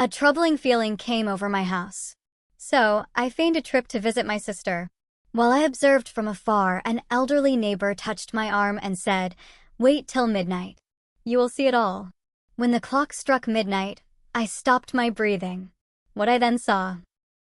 A troubling feeling came over my house. So, I feigned a trip to visit my sister. While I observed from afar, an elderly neighbor touched my arm and said, "Wait till midnight. You will see it all." When the clock struck midnight, I stopped my breathing. What I then saw.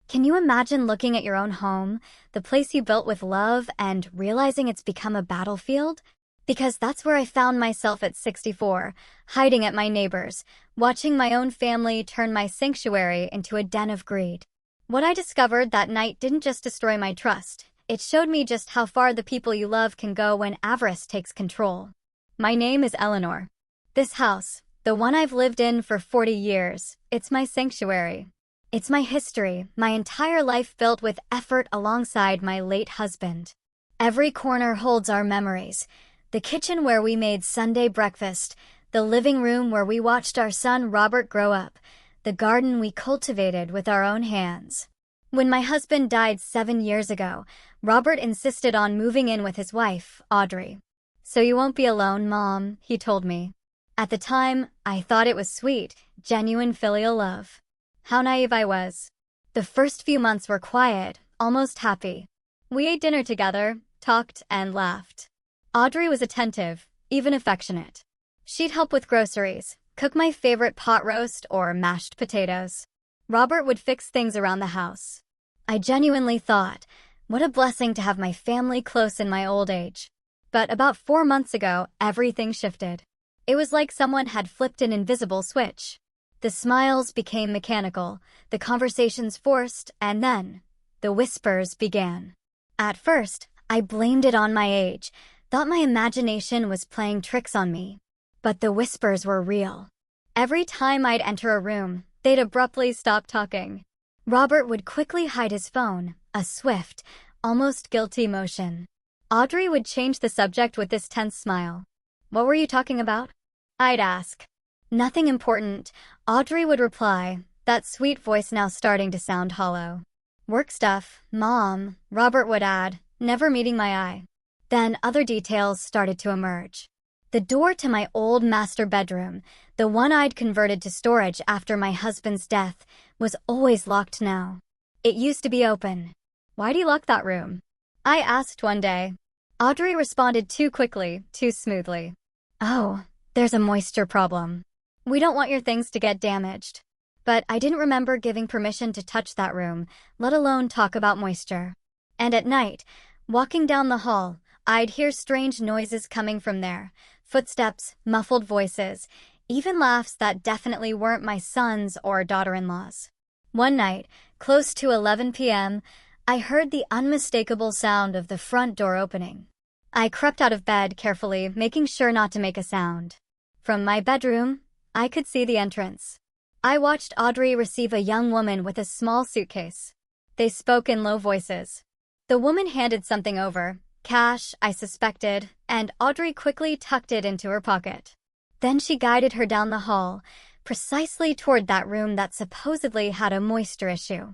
Can you imagine looking at your own home, the place you built with love, and realizing it's become a battlefield? Because that's where I found myself at 64, hiding at my neighbors, watching my own family turn my sanctuary into a den of greed. What I discovered that night didn't just destroy my trust, it showed me just how far the people you love can go when avarice takes control. My name is Eleanor. This house, the one I've lived in for 40 years, it's my sanctuary. It's my history, my entire life built with effort alongside my late husband. Every corner holds our memories. The kitchen where we made Sunday breakfast, the living room where we watched our son Robert grow up, the garden we cultivated with our own hands. When my husband died 7 years ago, Robert insisted on moving in with his wife, Audrey. "So you won't be alone, Mom," he told me. At the time, I thought it was sweet, genuine filial love. How naive I was. The first few months were quiet, almost happy. We ate dinner together, talked, and laughed. Audrey was attentive, even affectionate. She'd help with groceries, cook my favorite pot roast or mashed potatoes. Robert would fix things around the house. I genuinely thought, what a blessing to have my family close in my old age. But about 4 months ago, everything shifted. It was like someone had flipped an invisible switch. The smiles became mechanical, the conversations forced, and then the whispers began. At first, I blamed it on my age, thought my imagination was playing tricks on me. But the whispers were real. Every time I'd enter a room, they'd abruptly stop talking. Robert would quickly hide his phone, a swift, almost guilty motion. Audrey would change the subject with this tense smile. "What were you talking about?" I'd ask. "Nothing important," Audrey would reply, that sweet voice now starting to sound hollow. "Work stuff, Mom," Robert would add, never meeting my eye. Then other details started to emerge. The door to my old master bedroom, the one I'd converted to storage after my husband's death, was always locked now. It used to be open. "Why do you lock that room?" I asked one day. Audrey responded too quickly, too smoothly. "Oh, there's a moisture problem. We don't want your things to get damaged." But I didn't remember giving permission to touch that room, let alone talk about moisture. And at night, walking down the hall, I'd hear strange noises coming from there. Footsteps, muffled voices, even laughs that definitely weren't my son's or daughter-in-law's. One night, close to 11 p.m., I heard the unmistakable sound of the front door opening. I crept out of bed carefully, making sure not to make a sound. From my bedroom, I could see the entrance. I watched Audrey receive a young woman with a small suitcase. They spoke in low voices. The woman handed something over. Cash, I suspected, and Audrey quickly tucked it into her pocket. Then she guided her down the hall, precisely toward that room that supposedly had a moisture issue.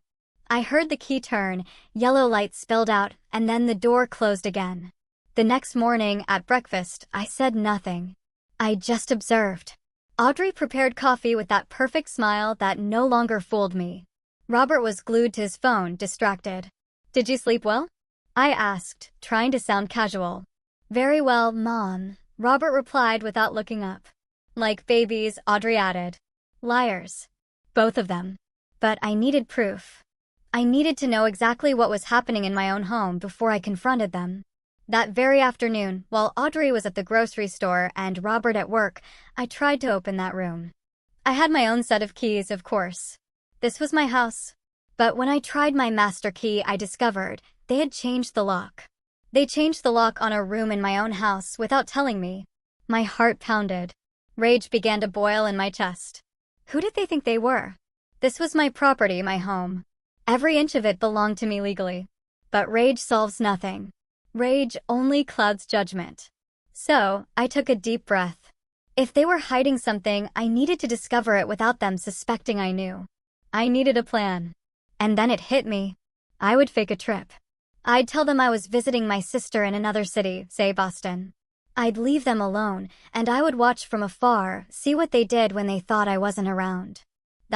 I heard the key turn, yellow light spilled out, and then the door closed again. The next morning, at breakfast, I said nothing. I just observed. Audrey prepared coffee with that perfect smile that no longer fooled me. Robert was glued to his phone, distracted. "Did you sleep well?" I asked, trying to sound casual. "Very well, Mom," Robert replied without looking up. "Like babies," Audrey added. Liars. Both of them. But I needed proof. I needed to know exactly what was happening in my own home before I confronted them. That very afternoon, while Audrey was at the grocery store and Robert at work, I tried to open that room. I had my own set of keys, of course. This was my house. But when I tried my master key, I discovered they had changed the lock. They changed the lock on a room in my own house without telling me. My heart pounded. Rage began to boil in my chest. Who did they think they were? This was my property, my home. Every inch of it belonged to me legally. But rage solves nothing. Rage only clouds judgment. So, I took a deep breath. If they were hiding something, I needed to discover it without them suspecting I knew. I needed a plan. And then it hit me. I would fake a trip. I'd tell them I was visiting my sister in another city, say Boston. I'd leave them alone, and I would watch from afar, see what they did when they thought I wasn't around.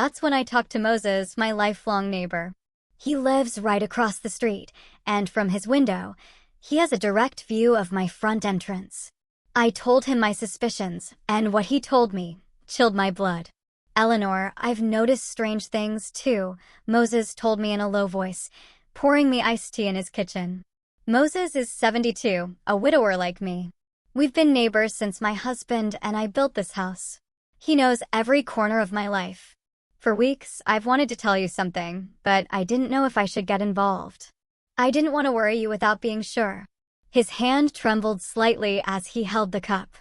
That's when I talked to Moses, my lifelong neighbor. He lives right across the street, and from his window, he has a direct view of my front entrance. I told him my suspicions, and what he told me chilled my blood. Eleanor, I've noticed strange things, too, Moses told me in a low voice, pouring me iced tea in his kitchen. Moses is 72, a widower like me. We've been neighbors since my husband and I built this house. He knows every corner of my life. For weeks, I've wanted to tell you something, but I didn't know if I should get involved. I didn't want to worry you without being sure. His hand trembled slightly as he held the cup.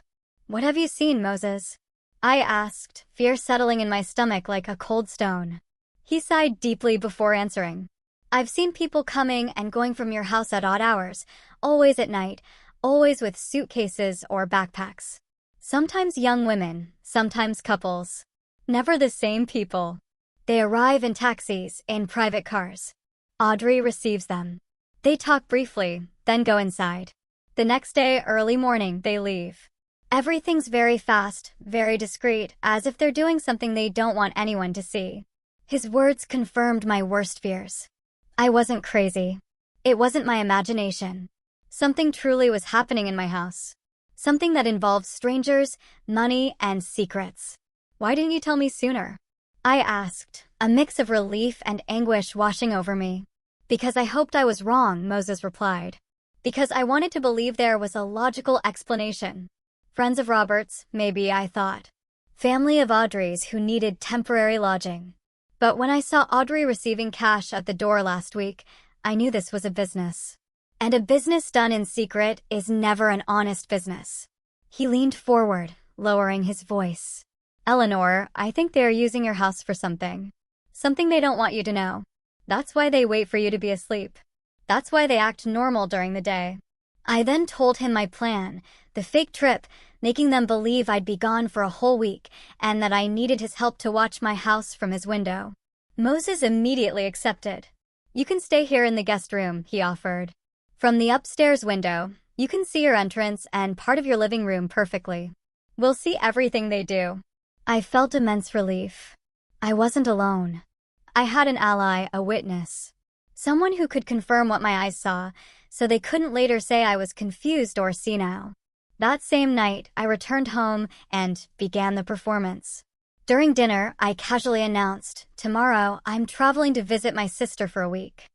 What have you seen, Moses? I asked, fear settling in my stomach like a cold stone. He sighed deeply before answering. I've seen people coming and going from your house at odd hours, always at night, always with suitcases or backpacks. Sometimes young women, sometimes couples. Never the same people. They arrive in taxis, in private cars. Audrey receives them. They talk briefly, then go inside. The next day, early morning, they leave. Everything's very fast, very discreet, as if they're doing something they don't want anyone to see. His words confirmed my worst fears. I wasn't crazy. It wasn't my imagination. Something truly was happening in my house. Something that involved strangers, money, and secrets. Why didn't you tell me sooner? I asked, a mix of relief and anguish washing over me. Because I hoped I was wrong, Moses replied. Because I wanted to believe there was a logical explanation. Friends of Robert's, maybe, I thought. Family of Audrey's who needed temporary lodging. But when I saw Audrey receiving cash at the door last week, I knew this was a business. And a business done in secret is never an honest business. He leaned forward, lowering his voice. Eleanor, I think they are using your house for something. Something they don't want you to know. That's why they wait for you to be asleep. That's why they act normal during the day. I then told him my plan, the fake trip, making them believe I'd be gone for a whole week and that I needed his help to watch my house from his window. Moses immediately accepted. You can stay here in the guest room, he offered. From the upstairs window, you can see your entrance and part of your living room perfectly. We'll see everything they do. I felt immense relief. I wasn't alone. I had an ally, a witness. Someone who could confirm what my eyes saw, so they couldn't later say I was confused or senile. That same night, I returned home and began the performance. During dinner, I casually announced, tomorrow, I'm traveling to visit my sister for a week.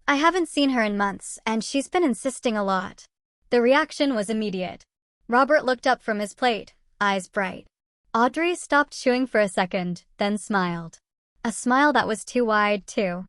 I haven't seen her in months, and she's been insisting a lot. The reaction was immediate. Robert looked up from his plate, eyes bright. Audrey stopped chewing for a second, then smiled. A smile that was too wide, too.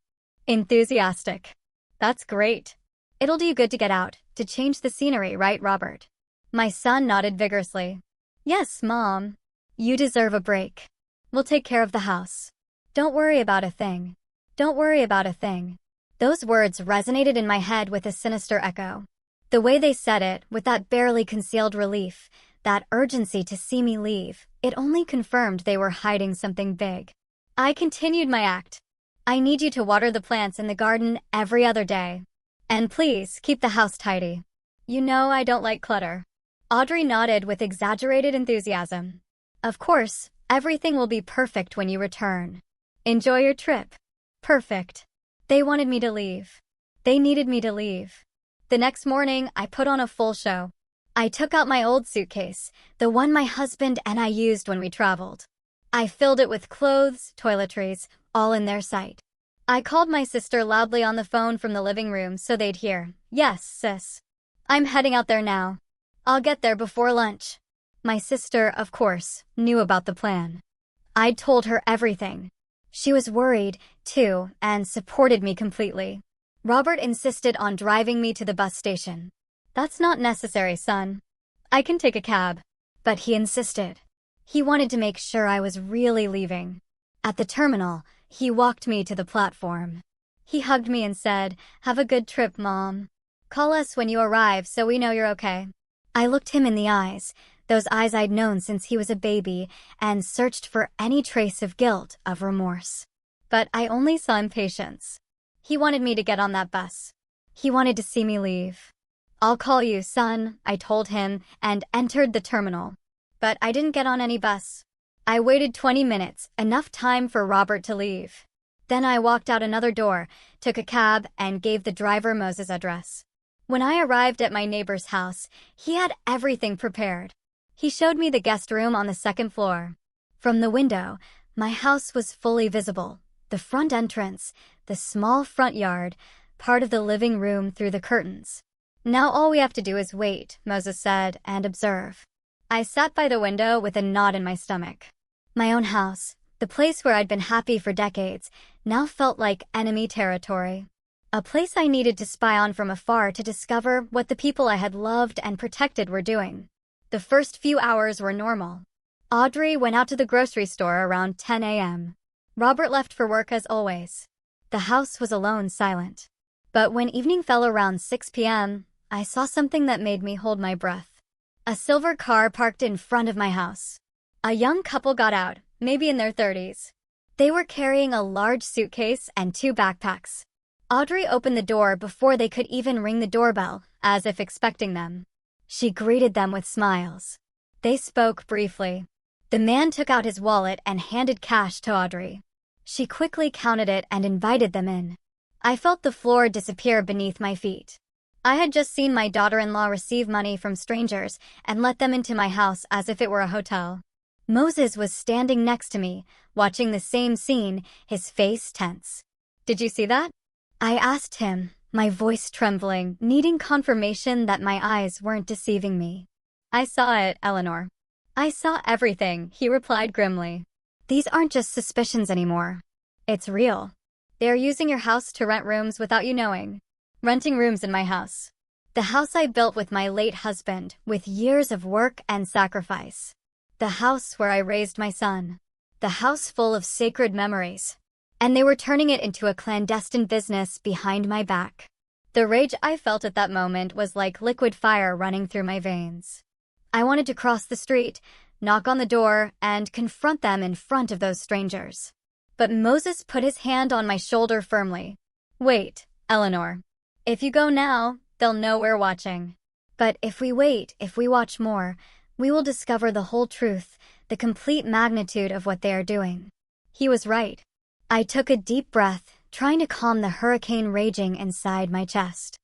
Enthusiastic. That's great. It'll do you good to get out, to change the scenery, right, Robert? My son nodded vigorously. Yes, Mom. You deserve a break. We'll take care of the house. Don't worry about a thing. Don't worry about a thing. Those words resonated in my head with a sinister echo. The way they said it, with that barely concealed relief, that urgency to see me leave, it only confirmed they were hiding something big. I continued my act. I need you to water the plants in the garden every other day. And please, keep the house tidy. You know I don't like clutter. Audrey nodded with exaggerated enthusiasm. Of course, everything will be perfect when you return. Enjoy your trip. Perfect. They wanted me to leave. They needed me to leave. The next morning, I put on a full show. I took out my old suitcase, the one my husband and I used when we traveled. I filled it with clothes, toiletries, all in their sight. I called my sister loudly on the phone from the living room so they'd hear. Yes, sis. I'm heading out there now. I'll get there before lunch. My sister, of course, knew about the plan. I'd told her everything. She was worried, too, and supported me completely. Robert insisted on driving me to the bus station. That's not necessary, son. I can take a cab. But he insisted. He wanted to make sure I was really leaving. At the terminal, he walked me to the platform. He hugged me and said, "Have a good trip, Mom. Call us when you arrive so we know you're okay." I looked him in the eyes, those eyes I'd known since he was a baby, and searched for any trace of guilt, of remorse. But I only saw impatience. He wanted me to get on that bus. He wanted to see me leave. "I'll call you, son," I told him, and entered the terminal. But I didn't get on any bus. I waited 20 minutes, enough time for Robert to leave. Then I walked out another door, took a cab, and gave the driver Moses' address. When I arrived at my neighbor's house, he had everything prepared. He showed me the guest room on the second floor. From the window, my house was fully visible. The front entrance, the small front yard, part of the living room through the curtains. Now all we have to do is wait, Moses said, and observe. I sat by the window with a knot in my stomach. My own house, the place where I'd been happy for decades, now felt like enemy territory. A place I needed to spy on from afar to discover what the people I had loved and protected were doing. The first few hours were normal. Audrey went out to the grocery store around 10 a.m. Robert left for work as always. The house was alone, silent. But when evening fell around 6 p.m., I saw something that made me hold my breath. A silver car parked in front of my house. A young couple got out, maybe in their 30s. They were carrying a large suitcase and 2 backpacks. Audrey opened the door before they could even ring the doorbell, as if expecting them. She greeted them with smiles. They spoke briefly. The man took out his wallet and handed cash to Audrey. She quickly counted it and invited them in. I felt the floor disappear beneath my feet. I had just seen my daughter-in-law receive money from strangers and let them into my house as if it were a hotel. Moses was standing next to me, watching the same scene, his face tense. "Did you see that?" I asked him, my voice trembling, needing confirmation that my eyes weren't deceiving me. "I saw it, Eleanor." "I saw everything," he replied grimly. "These aren't just suspicions anymore. It's real. They're using your house to rent rooms without you knowing. Renting rooms in my house. The house I built with my late husband, with years of work and sacrifice. The house where I raised my son. The house full of sacred memories. And they were turning it into a clandestine business behind my back." The rage I felt at that moment was like liquid fire running through my veins. I wanted to cross the street, knock on the door, and confront them in front of those strangers. But Moses put his hand on my shoulder firmly. "Wait, Eleanor. If you go now, they'll know we're watching. But if we wait, if we watch more, we will discover the whole truth, the complete magnitude of what they are doing." He was right. I took a deep breath, trying to calm the hurricane raging inside my chest.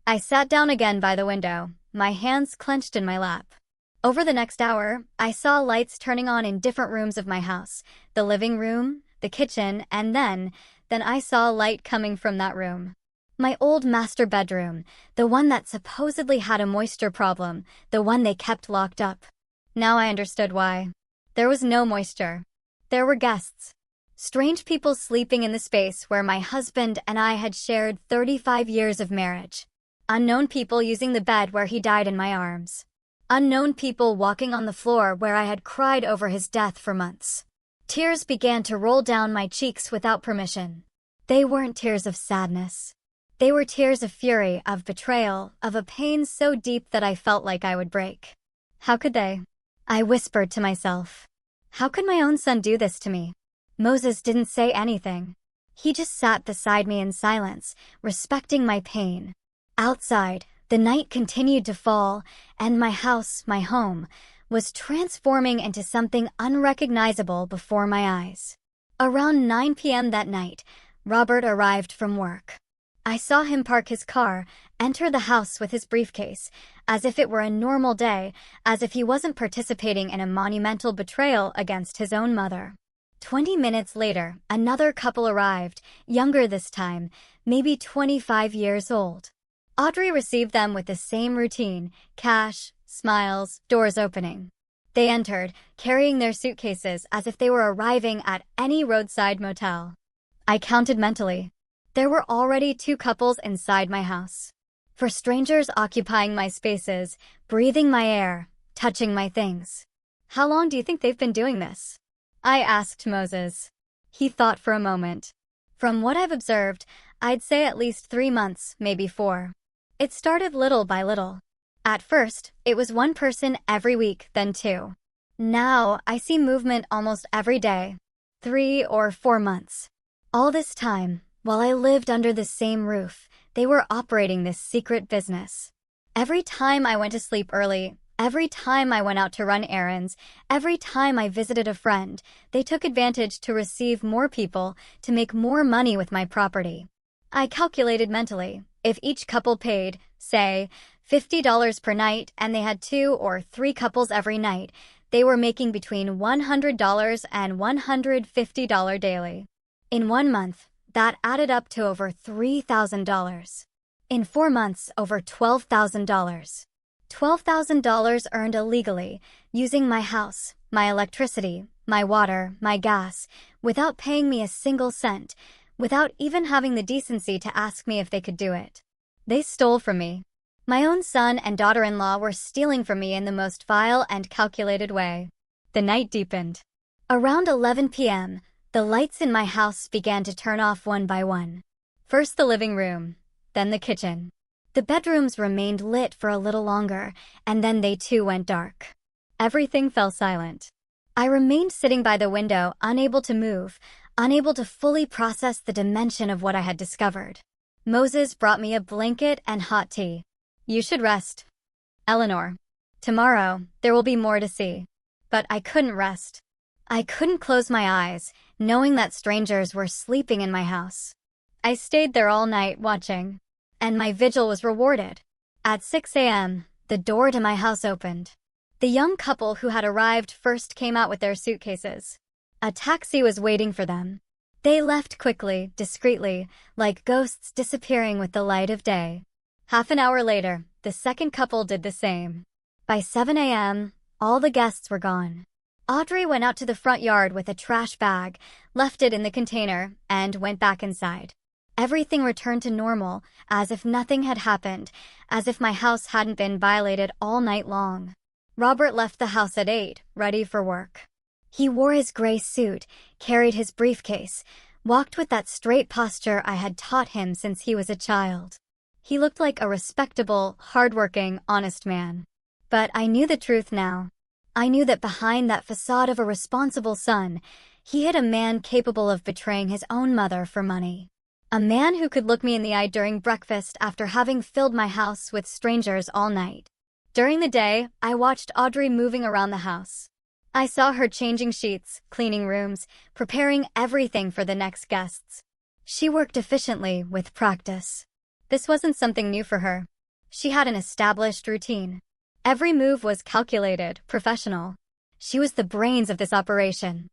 I sat down again by the window, my hands clenched in my lap. Over the next hour, I saw lights turning on in different rooms of my house, the living room, the kitchen, and then I saw light coming from that room. My old master bedroom, the one that supposedly had a moisture problem, the one they kept locked up. Now I understood why. There was no moisture. There were guests. Strange people sleeping in the space where my husband and I had shared 35 years of marriage. Unknown people using the bed where he died in my arms. Unknown people walking on the floor where I had cried over his death for months. Tears began to roll down my cheeks without permission. They weren't tears of sadness. They were tears of fury, of betrayal, of a pain so deep that I felt like I would break. How could they? I whispered to myself. How could my own son do this to me? Moses didn't say anything. He just sat beside me in silence, respecting my pain. Outside, the night continued to fall, and my house, my home, was transforming into something unrecognizable before my eyes. Around 9 p.m. that night, Robert arrived from work. I saw him park his car, enter the house with his briefcase, as if it were a normal day, as if he wasn't participating in a monumental betrayal against his own mother. 20 minutes later, another couple arrived, younger this time, maybe 25 years old. Audrey received them with the same routine, cash, smiles, doors opening. They entered, carrying their suitcases as if they were arriving at any roadside motel. I counted mentally. There were already 2 couples inside my house. For strangers occupying my spaces, breathing my air, touching my things. How long do you think they've been doing this? I asked Moses. He thought for a moment. From what I've observed, I'd say at least 3 months, maybe 4. It started little by little. At first, it was 1 person every week, then 2. Now, I see movement almost every day. 3 or 4 months. All this time, while I lived under the same roof, they were operating this secret business. Every time I went to sleep early, Every time I went out to run errands, every time I visited a friend, they took advantage to receive more people, to make more money with my property. I calculated mentally, if each couple paid, say, $50 per night and they had 2 or 3 couples every night, they were making between $100 and $150 daily. In 1 month, that added up to over $3,000. In 4 months, over $12,000. $12,000 earned illegally, using my house, my electricity, my water, my gas, without paying me a single cent, without even having the decency to ask me if they could do it. They stole from me. My own son and daughter-in-law were stealing from me in the most vile and calculated way. The night deepened. Around 11 p.m., the lights in my house began to turn off one by one. First the living room, then the kitchen. The bedrooms remained lit for a little longer, and then they too went dark. Everything fell silent. I remained sitting by the window, unable to move, unable to fully process the dimension of what I had discovered. Moses brought me a blanket and hot tea. You should rest, Eleanor. Tomorrow, there will be more to see. But I couldn't rest. I couldn't close my eyes, knowing that strangers were sleeping in my house. I stayed there all night watching. And my vigil was rewarded. At 6 a.m., the door to my house opened. The young couple who had arrived first came out with their suitcases. A taxi was waiting for them. They left quickly, discreetly, like ghosts disappearing with the light of day. Half an hour later, the second couple did the same. By 7 a.m., all the guests were gone. Audrey went out to the front yard with a trash bag, left it in the container, and went back inside. Everything returned to normal, as if nothing had happened, as if my house hadn't been violated all night long. Robert left the house at 8, ready for work. He wore his gray suit, carried his briefcase, walked with that straight posture I had taught him since he was a child. He looked like a respectable, hardworking, honest man. But I knew the truth now. I knew that behind that facade of a responsible son, he hid a man capable of betraying his own mother for money. A man who could look me in the eye during breakfast after having filled my house with strangers all night. During the day, I watched Audrey moving around the house. I saw her changing sheets, cleaning rooms, preparing everything for the next guests. She worked efficiently, with practice. This wasn't something new for her. She had an established routine. Every move was calculated, professional. She was the brains of this operation.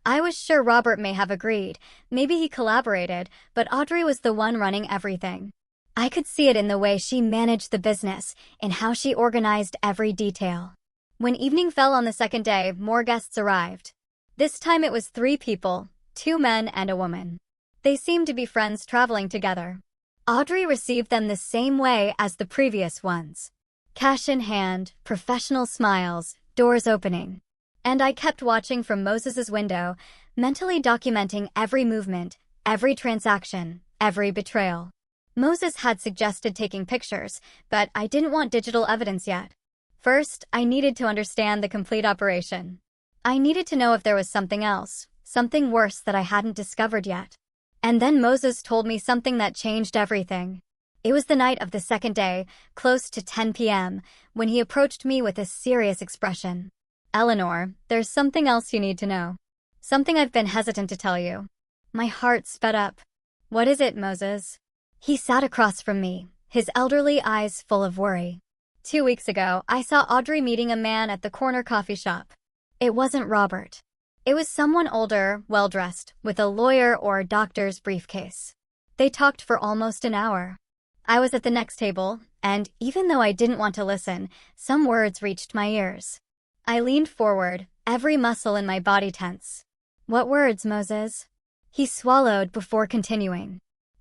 I was sure Robert may have agreed, maybe he collaborated, but Audrey was the one running everything. I could see it in the way she managed the business, in how she organized every detail. When evening fell on the second day, more guests arrived. This time it was 3 people, 2 men and a woman. They seemed to be friends traveling together. Audrey received them the same way as the previous ones. Cash in hand, professional smiles, doors opening. And I kept watching from Moses's window, mentally documenting every movement, every transaction, every betrayal. Moses had suggested taking pictures, but I didn't want digital evidence yet. First, I needed to understand the complete operation. I needed to know if there was something else, something worse that I hadn't discovered yet. And then Moses told me something that changed everything. It was the night of the second day, close to 10 p.m., when he approached me with a serious expression. Eleanor, there's something else you need to know. Something I've been hesitant to tell you. My heart sped up. What is it, Moses? He sat across from me, his elderly eyes full of worry. 2 weeks ago, I saw Audrey meeting a man at the corner coffee shop. It wasn't Robert. It was someone older, well-dressed, with a lawyer or doctor's briefcase. They talked for almost an hour. I was at the next table, and even though I didn't want to listen, some words reached my ears. I leaned forward, every muscle in my body tense. What words, Moses? He swallowed before continuing.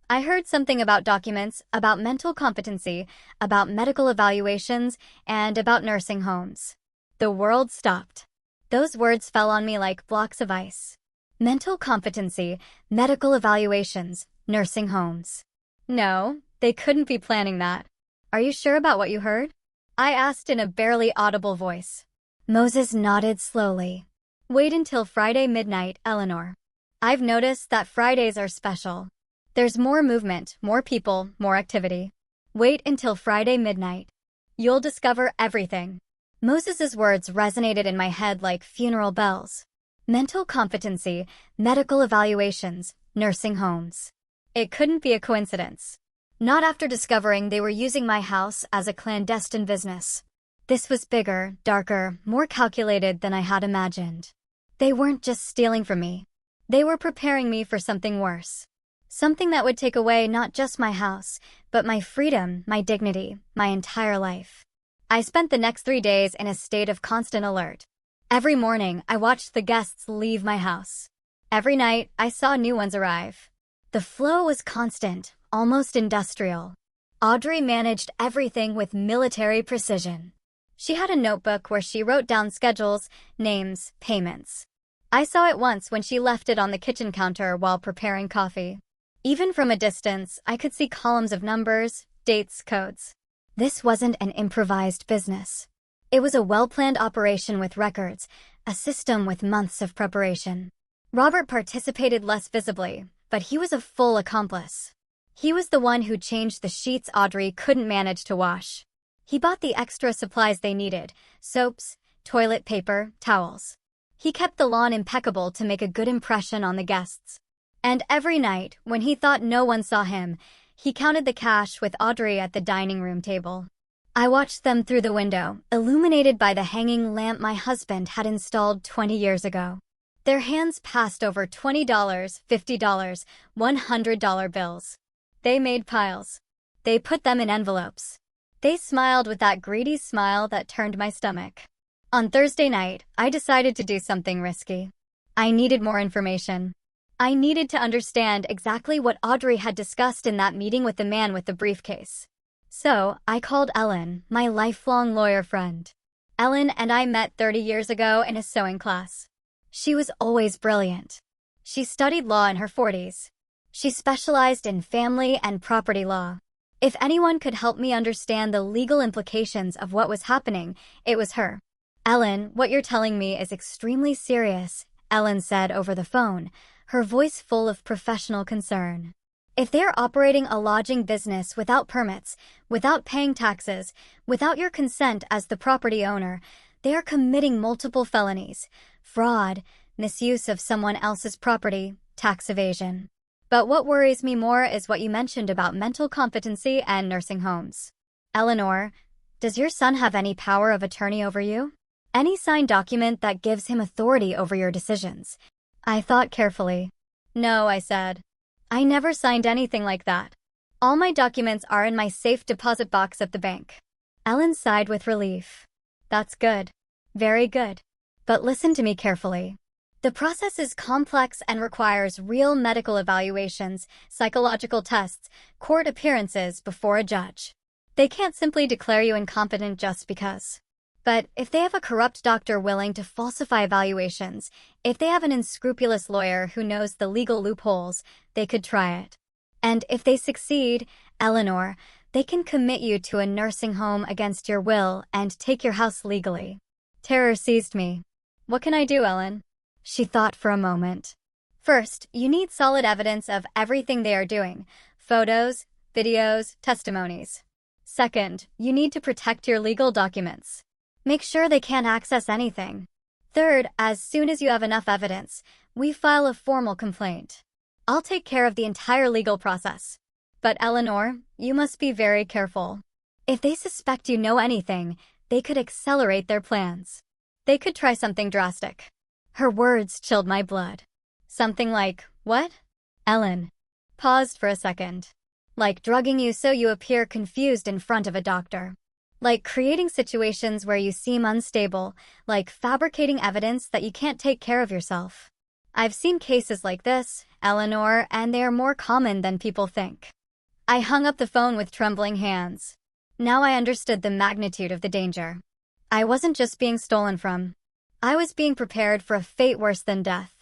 I heard something about documents, about mental competency, about medical evaluations, and about nursing homes. The world stopped. Those words fell on me like blocks of ice. Mental competency, medical evaluations, nursing homes. No, they couldn't be planning that. Are you sure about what you heard? I asked in a barely audible voice. Moses nodded slowly. Wait until Friday midnight, Eleanor. I've noticed that Fridays are special. There's more movement, more people, more activity. Wait until Friday midnight. You'll discover everything. Moses's words resonated in my head like funeral bells. Mental competency, medical evaluations, nursing homes. It couldn't be a coincidence. Not after discovering they were using my house as a clandestine business. This was bigger, darker, more calculated than I had imagined. They weren't just stealing from me. They were preparing me for something worse. Something that would take away not just my house, but my freedom, my dignity, my entire life. I spent the next 3 days in a state of constant alert. Every morning, I watched the guests leave my house. Every night, I saw new ones arrive. The flow was constant, almost industrial. Audrey managed everything with military precision. She had a notebook where she wrote down schedules, names, payments. I saw it once when she left it on the kitchen counter while preparing coffee. Even from a distance, I could see columns of numbers, dates, codes. This wasn't an improvised business. It was a well-planned operation with records, a system with months of preparation. Robert participated less visibly, but he was a full accomplice. He was the one who changed the sheets Audrey couldn't manage to wash. He bought the extra supplies they needed: soaps, toilet paper, towels. He kept the lawn impeccable to make a good impression on the guests. And every night, when he thought no one saw him, he counted the cash with Audrey at the dining room table. I watched them through the window, illuminated by the hanging lamp my husband had installed 20 years ago. Their hands passed over $20, $50, $100 bills. They made piles. They put them in envelopes. They smiled with that greedy smile that turned my stomach. On Thursday night, I decided to do something risky. I needed more information. I needed to understand exactly what Audrey had discussed in that meeting with the man with the briefcase. So, I called Ellen, my lifelong lawyer friend. Ellen and I met 30 years ago in a sewing class. She was always brilliant. She studied law in her 40s. She specialized in family and property law. If anyone could help me understand the legal implications of what was happening, it was her. "Ellen, what you're telling me is extremely serious," Ellen said over the phone, her voice full of professional concern. "If they're operating a lodging business without permits, without paying taxes, without your consent as the property owner, they are committing multiple felonies: fraud, misuse of someone else's property, tax evasion. But what worries me more is what you mentioned about mental competency and nursing homes. Eleanor, does your son have any power of attorney over you? Any signed document that gives him authority over your decisions?" I thought carefully. "No," I said. "I never signed anything like that. All my documents are in my safe deposit box at the bank." Ellen sighed with relief. "That's good. Very good. But listen to me carefully. The process is complex and requires real medical evaluations, psychological tests, court appearances before a judge. They can't simply declare you incompetent just because. But if they have a corrupt doctor willing to falsify evaluations, if they have an unscrupulous lawyer who knows the legal loopholes, they could try it. And if they succeed, Eleanor, they can commit you to a nursing home against your will and take your house legally." Terror seized me. "What can I do, Ellen?" She thought for a moment. "First, you need solid evidence of everything they are doing: photos, videos, testimonies. Second, you need to protect your legal documents. Make sure they can't access anything. Third, as soon as you have enough evidence, we file a formal complaint. I'll take care of the entire legal process. But Eleanor, you must be very careful. If they suspect you know anything, they could accelerate their plans. They could try something drastic." Her words chilled my blood. "Something like, what?" Ellen paused for a second. "Like drugging you so you appear confused in front of a doctor. Like creating situations where you seem unstable, like fabricating evidence that you can't take care of yourself. I've seen cases like this, Eleanor, and they are more common than people think." I hung up the phone with trembling hands. Now I understood the magnitude of the danger. I wasn't just being stolen from. I was being prepared for a fate worse than death.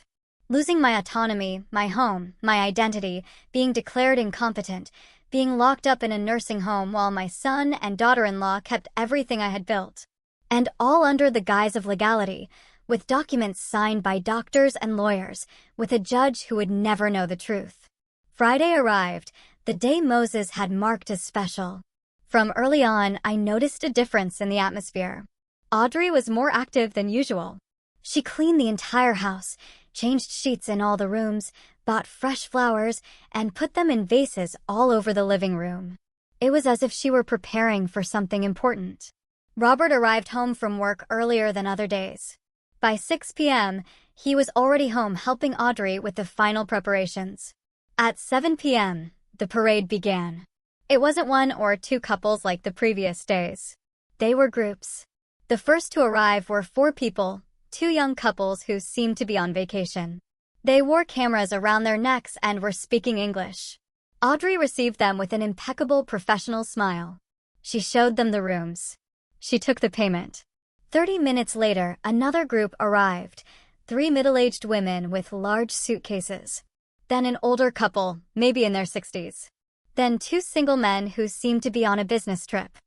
Losing my autonomy, my home, my identity, being declared incompetent, being locked up in a nursing home while my son and daughter-in-law kept everything I had built. And all under the guise of legality, with documents signed by doctors and lawyers, with a judge who would never know the truth. Friday arrived, the day Moses had marked as special. From early on, I noticed a difference in the atmosphere. Audrey was more active than usual. She cleaned the entire house, changed sheets in all the rooms, bought fresh flowers, and put them in vases all over the living room. It was as if she were preparing for something important. Robert arrived home from work earlier than other days. By 6 p.m., he was already home helping Audrey with the final preparations. At 7 p.m., the parade began. It wasn't one or two couples like the previous days. They were groups. The first to arrive were 4 people, 2 young couples who seemed to be on vacation. They wore cameras around their necks and were speaking English. Audrey received them with an impeccable professional smile. She showed them the rooms. She took the payment. 30 minutes later, another group arrived, 3 middle-aged women with large suitcases. Then an older couple, maybe in their 60s. Then 2 single men who seemed to be on a business trip.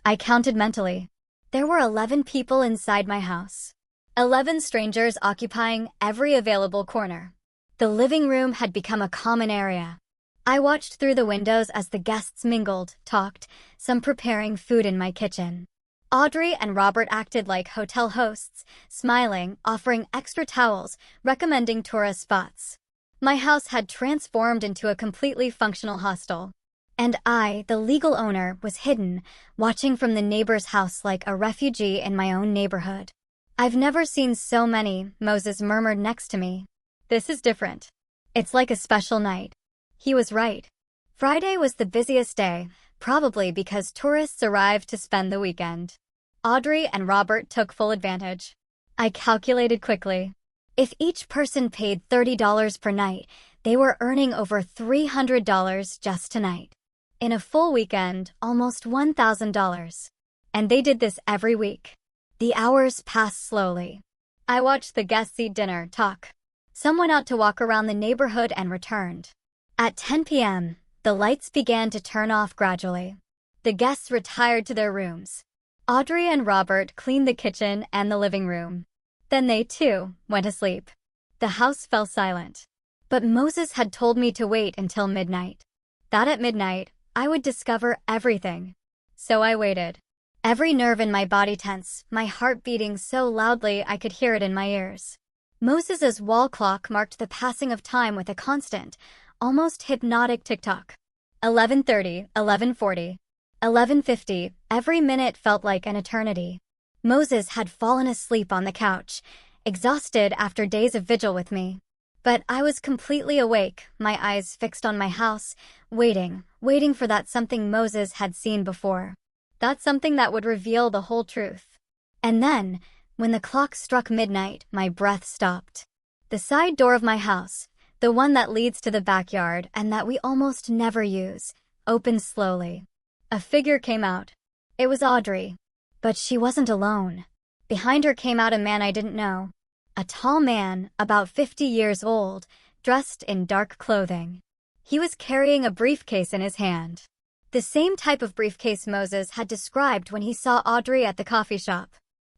I counted mentally. There were 11 people inside my house. 11 strangers occupying every available corner. The living room had become a common area. I watched through the windows as the guests mingled, talked, some preparing food in my kitchen. Audrey and Robert acted like hotel hosts, smiling, offering extra towels, recommending tourist spots. My house had transformed into a completely functional hostel. And I, the legal owner, was hidden, watching from the neighbor's house like a refugee in my own neighborhood. "I've never seen so many," Moses murmured next to me. "This is different. It's like a special night." He was right. Friday was the busiest day, probably because tourists arrived to spend the weekend. Audrey and Robert took full advantage. I calculated quickly. If each person paid $30 per night, they were earning over $300 just tonight. In a full weekend, almost $1,000. And they did this every week. The hours passed slowly. I watched the guests eat dinner, talk. Some went out to walk around the neighborhood and returned. At 10 p.m., the lights began to turn off gradually. The guests retired to their rooms. Audrey and Robert cleaned the kitchen and the living room. Then they, too, went to sleep. The house fell silent. But Moses had told me to wait until midnight. That at midnight, I would discover everything. So I waited. Every nerve in my body tense, my heart beating so loudly I could hear it in my ears. Moses's wall clock marked the passing of time with a constant, almost hypnotic tick-tock. 11:30, 11:40, 11:50, every minute felt like an eternity. Moses had fallen asleep on the couch, exhausted after days of vigil with me. But I was completely awake, my eyes fixed on my house, waiting for that something Moses had seen before. That something that would reveal the whole truth. And then, when the clock struck midnight, my breath stopped. The side door of my house, the one that leads to the backyard and that we almost never use, opened slowly. A figure came out. It was Audrey. But she wasn't alone. Behind her came out a man I didn't know. A tall man, about 50 years old, dressed in dark clothing. He was carrying a briefcase in his hand. The same type of briefcase Moses had described when he saw Audrey at the coffee shop.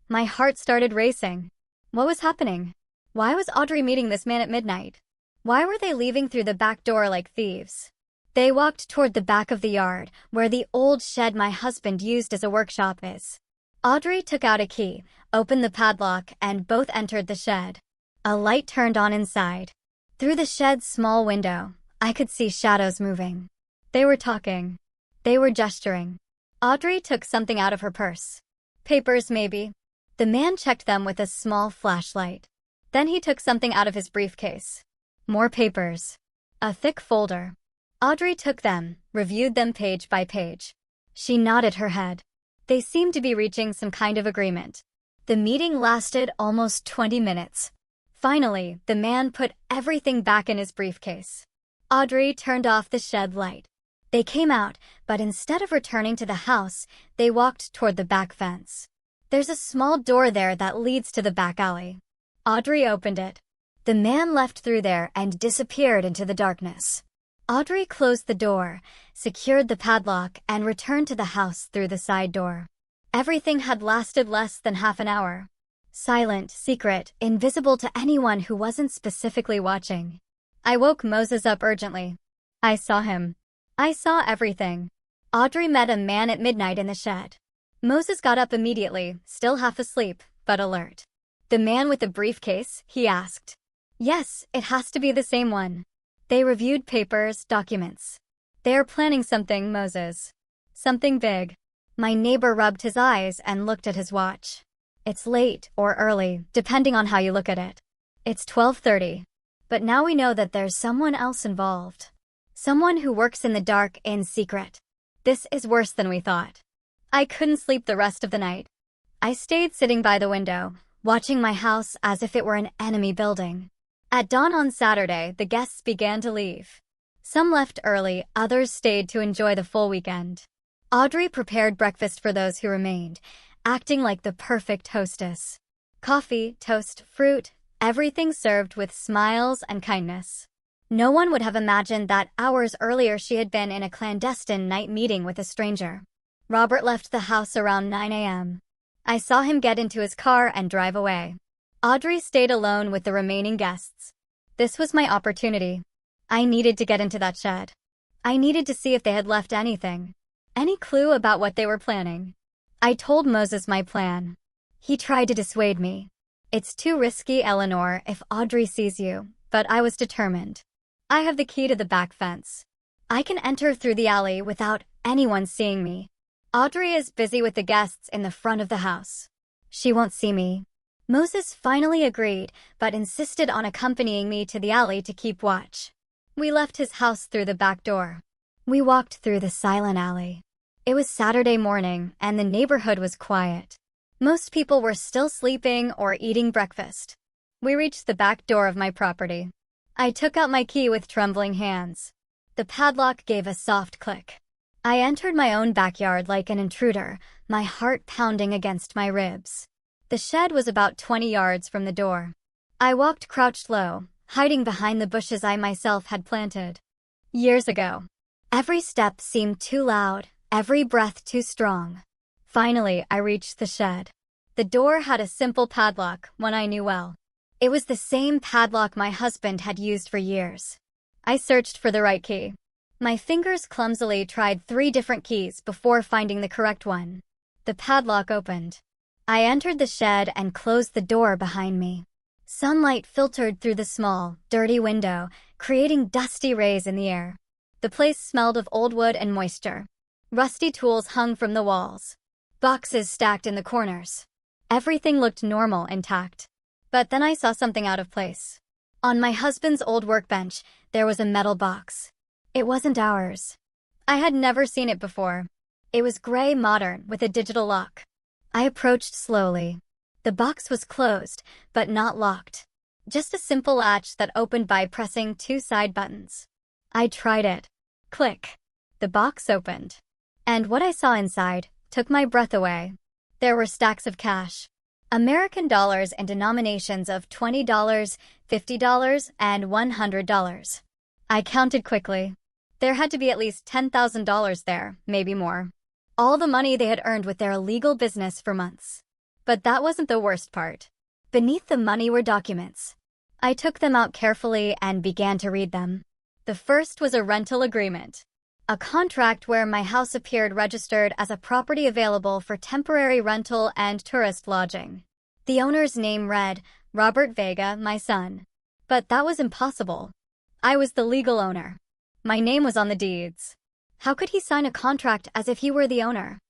My heart started racing. What was happening? Why was Audrey meeting this man at midnight? Why were they leaving through the back door like thieves? They walked toward the back of the yard, where the old shed my husband used as a workshop is. Audrey took out a key, opened the padlock, and both entered the shed. A light turned on inside. Through the shed's small window, I could see shadows moving. They were talking. They were gesturing. Audrey took something out of her purse. Papers, maybe. The man checked them with a small flashlight. Then he took something out of his briefcase. More papers. A thick folder. Audrey took them, reviewed them page by page. She nodded her head. They seemed to be reaching some kind of agreement. The meeting lasted almost 20 minutes. Finally, the man put everything back in his briefcase. Audrey turned off the shed light. They came out, but instead of returning to the house, they walked toward the back fence. There's a small door there that leads to the back alley. Audrey opened it. The man left through there and disappeared into the darkness. Audrey closed the door, secured the padlock, and returned to the house through the side door. Everything had lasted less than half an hour. Silent, secret, invisible to anyone who wasn't specifically watching. I woke Moses up urgently. I saw him. I saw everything. Audrey met a man at midnight in the shed. Moses got up immediately, still half asleep, but alert. "The man with the briefcase?" he asked. "Yes, it has to be the same one." They reviewed papers, documents. "They are planning something, Moses. Something big." My neighbor rubbed his eyes and looked at his watch. "It's late or early, depending on how you look at it. It's 12:30. But now we know that there's someone else involved. Someone who works in the dark in secret. This is worse than we thought." I couldn't sleep the rest of the night. I stayed sitting by the window, watching my house as if it were an enemy building. At dawn on Saturday, the guests began to leave. Some left early, others stayed to enjoy the full weekend. Audrey prepared breakfast for those who remained, acting like the perfect hostess. Coffee, toast, fruit, everything served with smiles and kindness. No one would have imagined that hours earlier she had been in a clandestine night meeting with a stranger. Robert left the house around 9 a.m. I saw him get into his car and drive away. Audrey stayed alone with the remaining guests. This was my opportunity. I needed to get into that shed. I needed to see if they had left anything. Any clue about what they were planning. I told Moses my plan. He tried to dissuade me. "It's too risky, Eleanor, if Audrey sees you," but I was determined. "I have the key to the back fence. I can enter through the alley without anyone seeing me. Audrey is busy with the guests in the front of the house. She won't see me." Moses finally agreed, but insisted on accompanying me to the alley to keep watch. We left his house through the back door. We walked through the silent alley. It was Saturday morning, and the neighborhood was quiet. Most people were still sleeping or eating breakfast. We reached the back door of my property. I took out my key with trembling hands. The padlock gave a soft click. I entered my own backyard like an intruder, my heart pounding against my ribs. The shed was about 20 yards from the door. I walked crouched low, hiding behind the bushes I myself had planted. Years ago. Every step seemed too loud, every breath too strong. Finally, I reached the shed. The door had a simple padlock, one I knew well. It was the same padlock my husband had used for years. I searched for the right key. My fingers clumsily tried 3 different keys before finding the correct one. The padlock opened. I entered the shed and closed the door behind me. Sunlight filtered through the small, dirty window, creating dusty rays in the air. The place smelled of old wood and moisture. Rusty tools hung from the walls. Boxes stacked in the corners. Everything looked normal, intact. But then I saw something out of place. On my husband's old workbench, there was a metal box. It wasn't ours. I had never seen it before. It was gray, modern, with a digital lock. I approached slowly. The box was closed, but not locked. Just a simple latch that opened by pressing 2 side buttons. I tried it. Click. The box opened. And what I saw inside took my breath away. There were stacks of cash. American dollars in denominations of $20, $50, and $100. I counted quickly. There had to be at least $10,000 there, maybe more. All the money they had earned with their illegal business for months. But that wasn't the worst part. Beneath the money were documents. I took them out carefully and began to read them. The first was a rental agreement. A contract where my house appeared registered as a property available for temporary rental and tourist lodging. The owner's name read, Robert Vega, my son. But that was impossible. I was the legal owner. My name was on the deeds. How could he sign a contract as if he were the owner?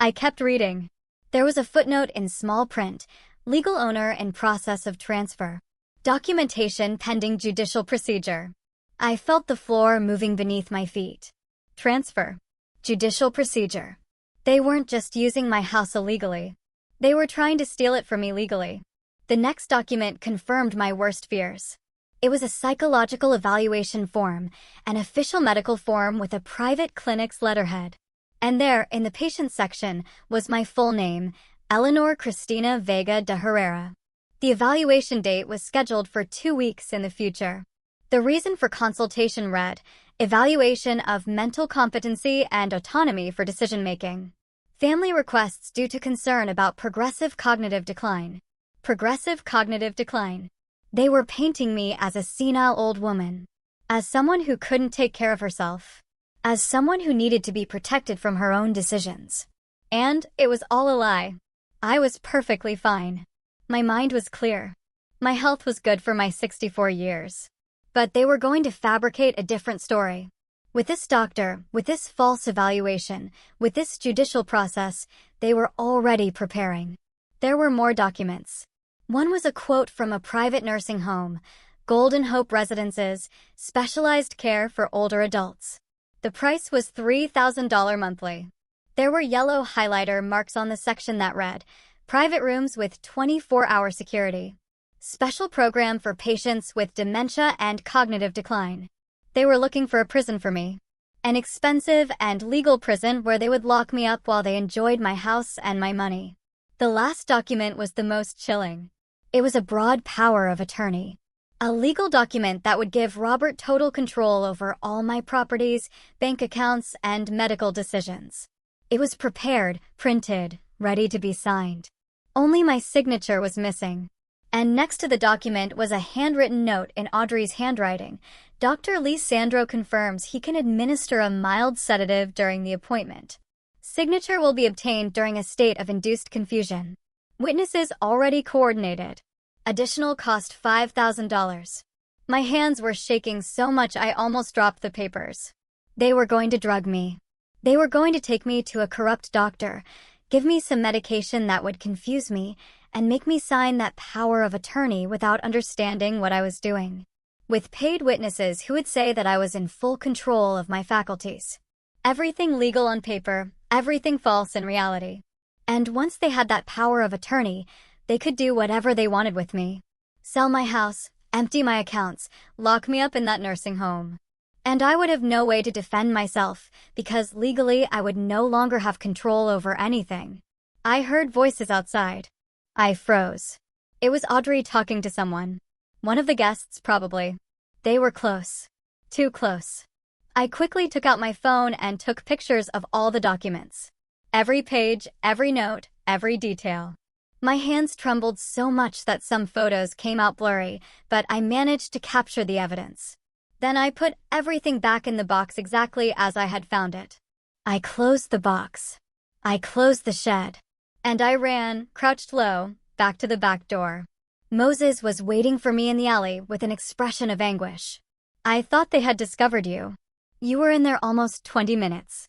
I kept reading. There was a footnote in small print, legal owner in process of transfer. Documentation pending judicial procedure. I felt the floor moving beneath my feet. Transfer. Judicial procedure. They weren't just using my house illegally. They were trying to steal it from me legally. The next document confirmed my worst fears. It was a psychological evaluation form, an official medical form with a private clinic's letterhead. And there, in the patient section, was my full name, Eleanor Cristina Vega de Herrera. The evaluation date was scheduled for 2 weeks in the future. The reason for consultation read, evaluation of mental competency and autonomy for decision-making. Family requests due to concern about progressive cognitive decline. Progressive cognitive decline. They were painting me as a senile old woman. As someone who couldn't take care of herself. As someone who needed to be protected from her own decisions. And it was all a lie. I was perfectly fine. My mind was clear. My health was good for my 64 years. But they were going to fabricate a different story. With this doctor, with this false evaluation, with this judicial process, they were already preparing. There were more documents. One was a quote from a private nursing home, Golden Hope Residences, specialized care for older adults. The price was $3,000 monthly. There were yellow highlighter marks on the section that read, private rooms with 24-hour security. Special program for patients with dementia and cognitive decline. They were looking for a prison for me. An expensive and legal prison where they would lock me up while they enjoyed my house and my money. The last document was the most chilling. It was a broad power of attorney. A legal document that would give Robert total control over all my properties, bank accounts, and medical decisions. It was prepared, printed, ready to be signed. Only my signature was missing. And next to the document was a handwritten note in Audrey's handwriting. Dr. Lee Sandro confirms he can administer a mild sedative during the appointment. Signature will be obtained during a state of induced confusion. Witnesses already coordinated. Additional cost $5,000. My hands were shaking so much I almost dropped the papers. They were going to drug me. They were going to take me to a corrupt doctor, give me some medication that would confuse me, and make me sign that power of attorney without understanding what I was doing. With paid witnesses who would say that I was in full control of my faculties. Everything legal on paper, everything false in reality. And once they had that power of attorney, they could do whatever they wanted with me. Sell my house, empty my accounts, lock me up in that nursing home. And I would have no way to defend myself, because legally I would no longer have control over anything. I heard voices outside. I froze. It was Audrey talking to someone. One of the guests, probably. They were close. Too close. I quickly took out my phone and took pictures of all the documents. Every page, every note, every detail. My hands trembled so much that some photos came out blurry, but I managed to capture the evidence. Then I put everything back in the box exactly as I had found it. I closed the box. I closed the shed. And I ran, crouched low, back to the back door. Moses was waiting for me in the alley with an expression of anguish. I thought they had discovered you. You were in there almost 20 minutes.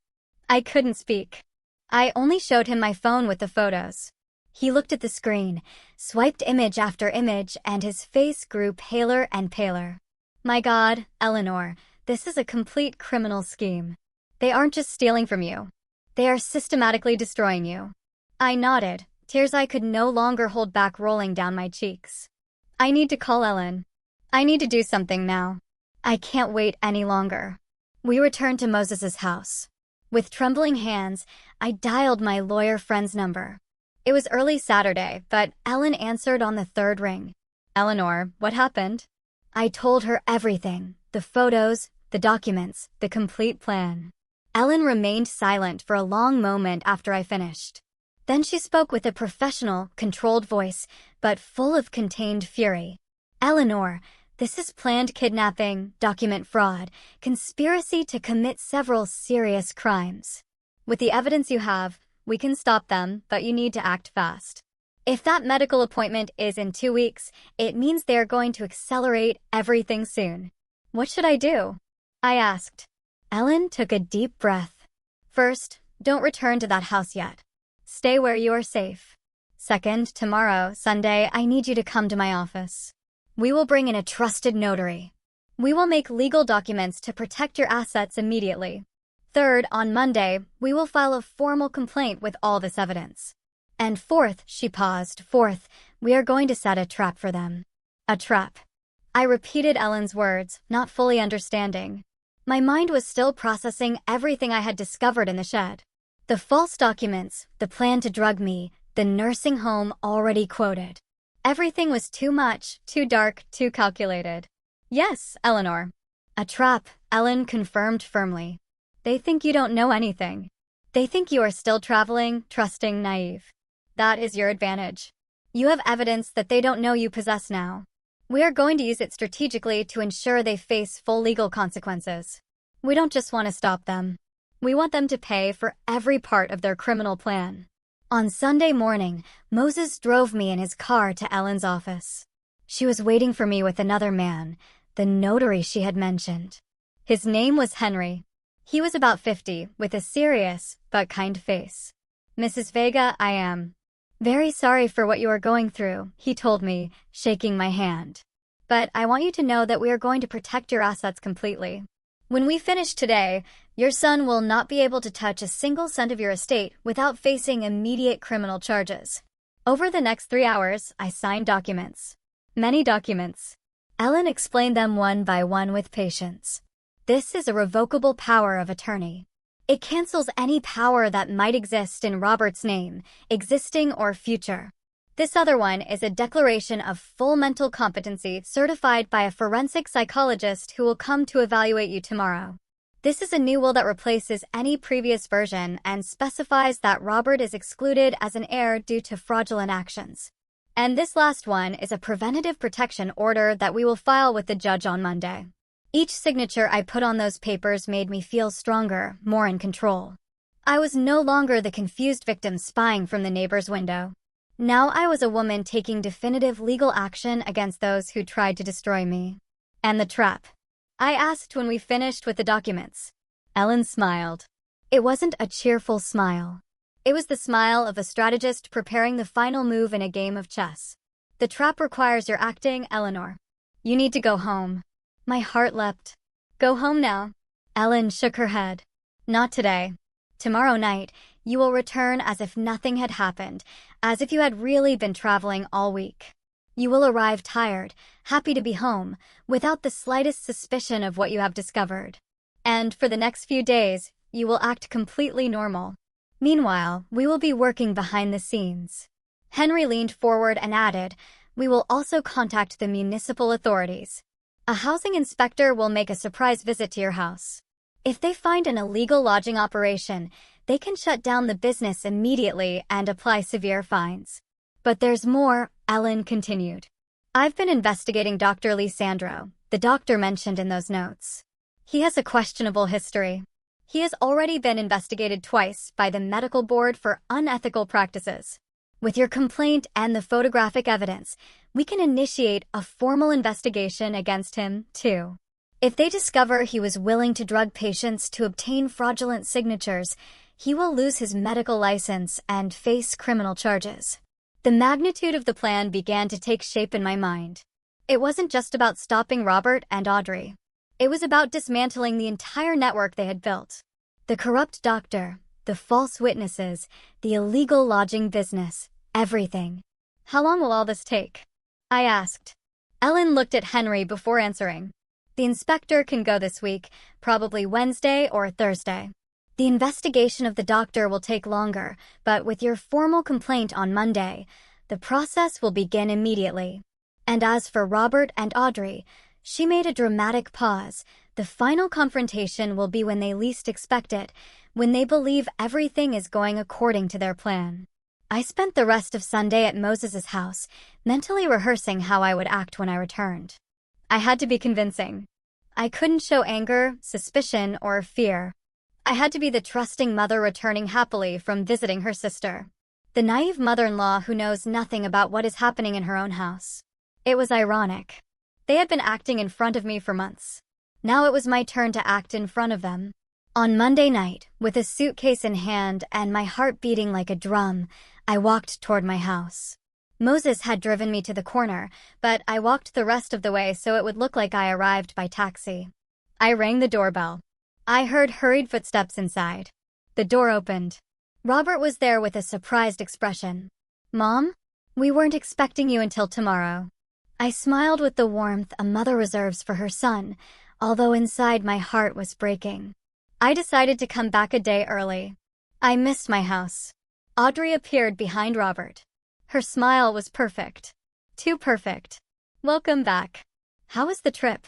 I couldn't speak. I only showed him my phone with the photos. He looked at the screen, swiped image after image, and his face grew paler and paler. My God, Eleanor, this is a complete criminal scheme. They aren't just stealing from you. They are systematically destroying you. I nodded, tears I could no longer hold back rolling down my cheeks. I need to call Ellen. I need to do something now. I can't wait any longer. We returned to Moses's house. With trembling hands, I dialed my lawyer friend's number. It was early Saturday, but Ellen answered on the third ring. Eleanor, what happened? I told her everything, the photos, the documents, the complete plan. Ellen remained silent for a long moment after I finished. Then she spoke with a professional, controlled voice, but full of contained fury. Eleanor, this is planned kidnapping, document fraud, conspiracy to commit several serious crimes. With the evidence you have, we can stop them, but you need to act fast. If that medical appointment is in 2 weeks, it means they are going to accelerate everything soon. What should I do? I asked. Ellen took a deep breath. First, don't return to that house yet. Stay where you are safe. Second, tomorrow, Sunday, I need you to come to my office. We will bring in a trusted notary. We will make legal documents to protect your assets immediately. Third, on Monday, we will file a formal complaint with all this evidence. And fourth, she paused, fourth, we are going to set a trap for them. A trap. I repeated Ellen's words, not fully understanding. My mind was still processing everything I had discovered in the shed. The false documents, the plan to drug me, the nursing home already quoted. Everything was too much, too dark, too calculated. Yes, Eleanor. A trap, Ellen confirmed firmly. They think you don't know anything. They think you are still traveling, trusting, naive. That is your advantage. You have evidence that they don't know you possess now. We are going to use it strategically to ensure they face full legal consequences. We don't just want to stop them. We want them to pay for every part of their criminal plan. On Sunday morning, Moses drove me in his car to Ellen's office. She was waiting for me with another man, the notary she had mentioned. His name was Henry. He was about 50, with a serious but kind face. "Mrs. Vega, I am very sorry for what you are going through," he told me, shaking my hand. "But I want you to know that we are going to protect your assets completely. When we finish today, your son will not be able to touch a single cent of your estate without facing immediate criminal charges." Over the next 3 hours, I signed documents. Many documents. Ellen explained them one by one with patience. This is a revocable power of attorney. It cancels any power that might exist in Robert's name, existing or future. This other one is a declaration of full mental competency certified by a forensic psychologist who will come to evaluate you tomorrow. This is a new will that replaces any previous version and specifies that Robert is excluded as an heir due to fraudulent actions. And this last one is a preventative protection order that we will file with the judge on Monday. Each signature I put on those papers made me feel stronger, more in control. I was no longer the confused victim spying from the neighbor's window. Now I was a woman taking definitive legal action against those who tried to destroy me. "And the trap?" I asked when we finished with the documents. Ellen smiled. It wasn't a cheerful smile. It was the smile of a strategist preparing the final move in a game of chess. "The trap requires your acting, Eleanor. You need to go home." My heart leapt. "Go home now?" Ellen shook her head. "Not today. Tomorrow night, you will return as if nothing had happened, as if you had really been traveling all week. You will arrive tired, happy to be home, without the slightest suspicion of what you have discovered. And for the next few days, you will act completely normal. Meanwhile, we will be working behind the scenes." Henry leaned forward and added, "We will also contact the municipal authorities. A housing inspector will make a surprise visit to your house. If they find an illegal lodging operation, they can shut down the business immediately and apply severe fines." "But there's more," Ellen continued. "I've been investigating Dr. Lisandro, the doctor mentioned in those notes. He has a questionable history. He has already been investigated twice by the medical board for unethical practices. With your complaint and the photographic evidence, we can initiate a formal investigation against him, too. If they discover he was willing to drug patients to obtain fraudulent signatures, he will lose his medical license and face criminal charges." The magnitude of the plan began to take shape in my mind. It wasn't just about stopping Robert and Audrey. It was about dismantling the entire network they had built. The corrupt doctor, the false witnesses, the illegal lodging business, everything. "How long will all this take?" I asked. Ellen looked at Henry before answering. "The inspector can go this week, probably Wednesday or Thursday. The investigation of the doctor will take longer, but with your formal complaint on Monday, the process will begin immediately. And as for Robert and Audrey," she made a dramatic pause, "the final confrontation will be when they least expect it, when they believe everything is going according to their plan." I spent the rest of Sunday at Moses's house, mentally rehearsing how I would act when I returned. I had to be convincing. I couldn't show anger, suspicion, or fear. I had to be the trusting mother returning happily from visiting her sister. The naive mother-in-law who knows nothing about what is happening in her own house. It was ironic. They had been acting in front of me for months. Now it was my turn to act in front of them. On Monday night, with a suitcase in hand and my heart beating like a drum, I walked toward my house. Moses had driven me to the corner, but I walked the rest of the way so it would look like I arrived by taxi. I rang the doorbell. I heard hurried footsteps inside. The door opened. Robert was there with a surprised expression. "Mom? We weren't expecting you until tomorrow." I smiled with the warmth a mother reserves for her son, although inside my heart was breaking. I decided to come back a day early. I missed my house. Audrey appeared behind Robert. Her smile was perfect. Too perfect. "Welcome back. How was the trip?"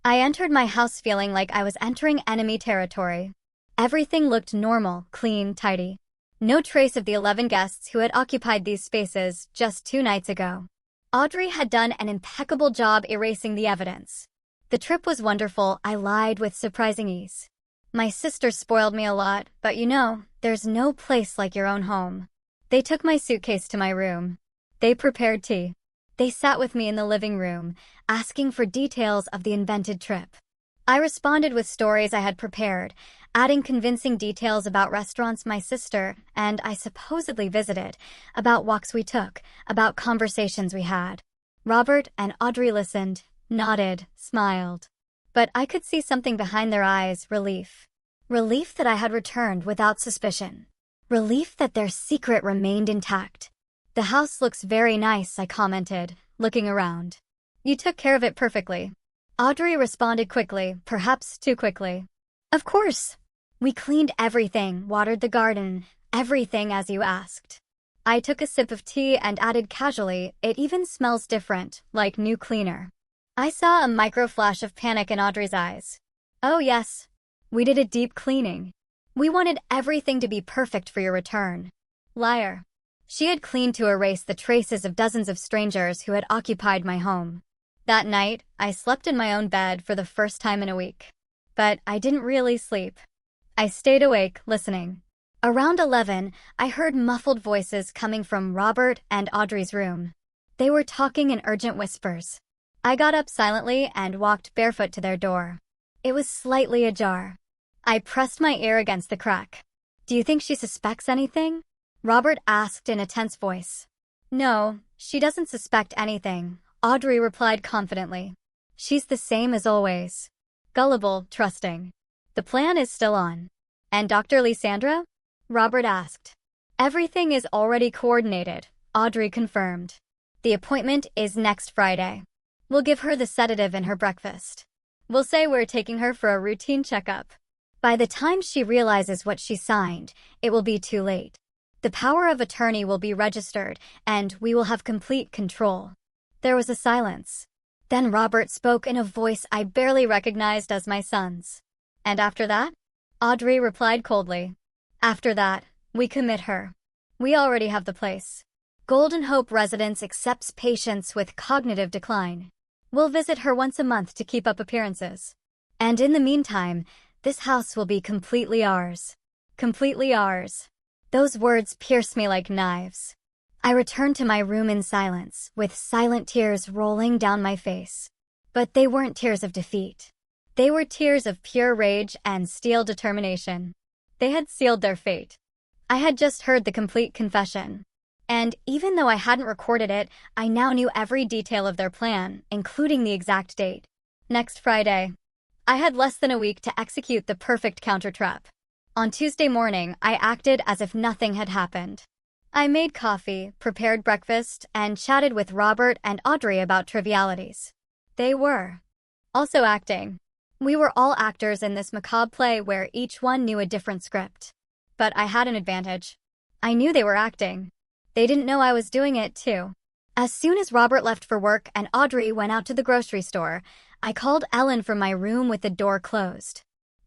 I entered my house feeling like I was entering enemy territory. Everything looked normal, clean, tidy. No trace of the 11 guests who had occupied these spaces just 2 nights ago. Audrey had done an impeccable job erasing the evidence. The trip was wonderful, I lied with surprising ease. My sister spoiled me a lot, but there's no place like your own home. They took my suitcase to my room. They prepared tea. They sat with me in the living room, asking for details of the invented trip. I responded with stories I had prepared, adding convincing details about restaurants my sister and I supposedly visited, about walks we took, about conversations we had. Robert and Audrey listened, nodded, smiled. But I could see something behind their eyes, relief. Relief that I had returned without suspicion. Relief that their secret remained intact. "The house looks very nice," I commented, looking around. "You took care of it perfectly." Audrey responded quickly, perhaps too quickly. "Of course. We cleaned everything, watered the garden, everything as you asked." I took a sip of tea and added casually, "It even smells different, like new cleaner." I saw a micro flash of panic in Audrey's eyes. "Oh yes. We did a deep cleaning. We wanted everything to be perfect for your return." Liar. She had cleaned to erase the traces of dozens of strangers who had occupied my home. That night, I slept in my own bed for the first time in a week. But I didn't really sleep. I stayed awake, listening. Around 11, I heard muffled voices coming from Robert and Audrey's room. They were talking in urgent whispers. I got up silently and walked barefoot to their door. It was slightly ajar. I pressed my ear against the crack. "Do you think she suspects anything?" Robert asked in a tense voice. "No, she doesn't suspect anything," Audrey replied confidently. "She's the same as always. Gullible, trusting. The plan is still on." "And Dr. Lysandra?" Robert asked. "Everything is already coordinated," Audrey confirmed. "The appointment is next Friday. We'll give her the sedative in her breakfast. We'll say we're taking her for a routine checkup. By the time she realizes what she signed, it will be too late. The power of attorney will be registered, and we will have complete control." There was a silence. Then Robert spoke in a voice I barely recognized as my son's. "And after that?" Audrey replied coldly. "After that, we commit her. We already have the place. Golden Hope Residence accepts patients with cognitive decline. We'll visit her once a month to keep up appearances. And in the meantime, this house will be completely ours. Completely ours." Those words pierced me like knives. I returned to my room in silence, with silent tears rolling down my face. But they weren't tears of defeat. They were tears of pure rage and steel determination. They had sealed their fate. I had just heard the complete confession. And even though I hadn't recorded it, I now knew every detail of their plan, including the exact date. Next Friday. I had less than a week to execute the perfect counter-trap. On Tuesday morning, I acted as if nothing had happened. I made coffee, prepared breakfast, and chatted with Robert and Audrey about trivialities. They were also acting. We were all actors in this macabre play where each one knew a different script. But I had an advantage. I knew they were acting. They didn't know I was doing it, too. As soon as Robert left for work and Audrey went out to the grocery store, I called Ellen from my room with the door closed.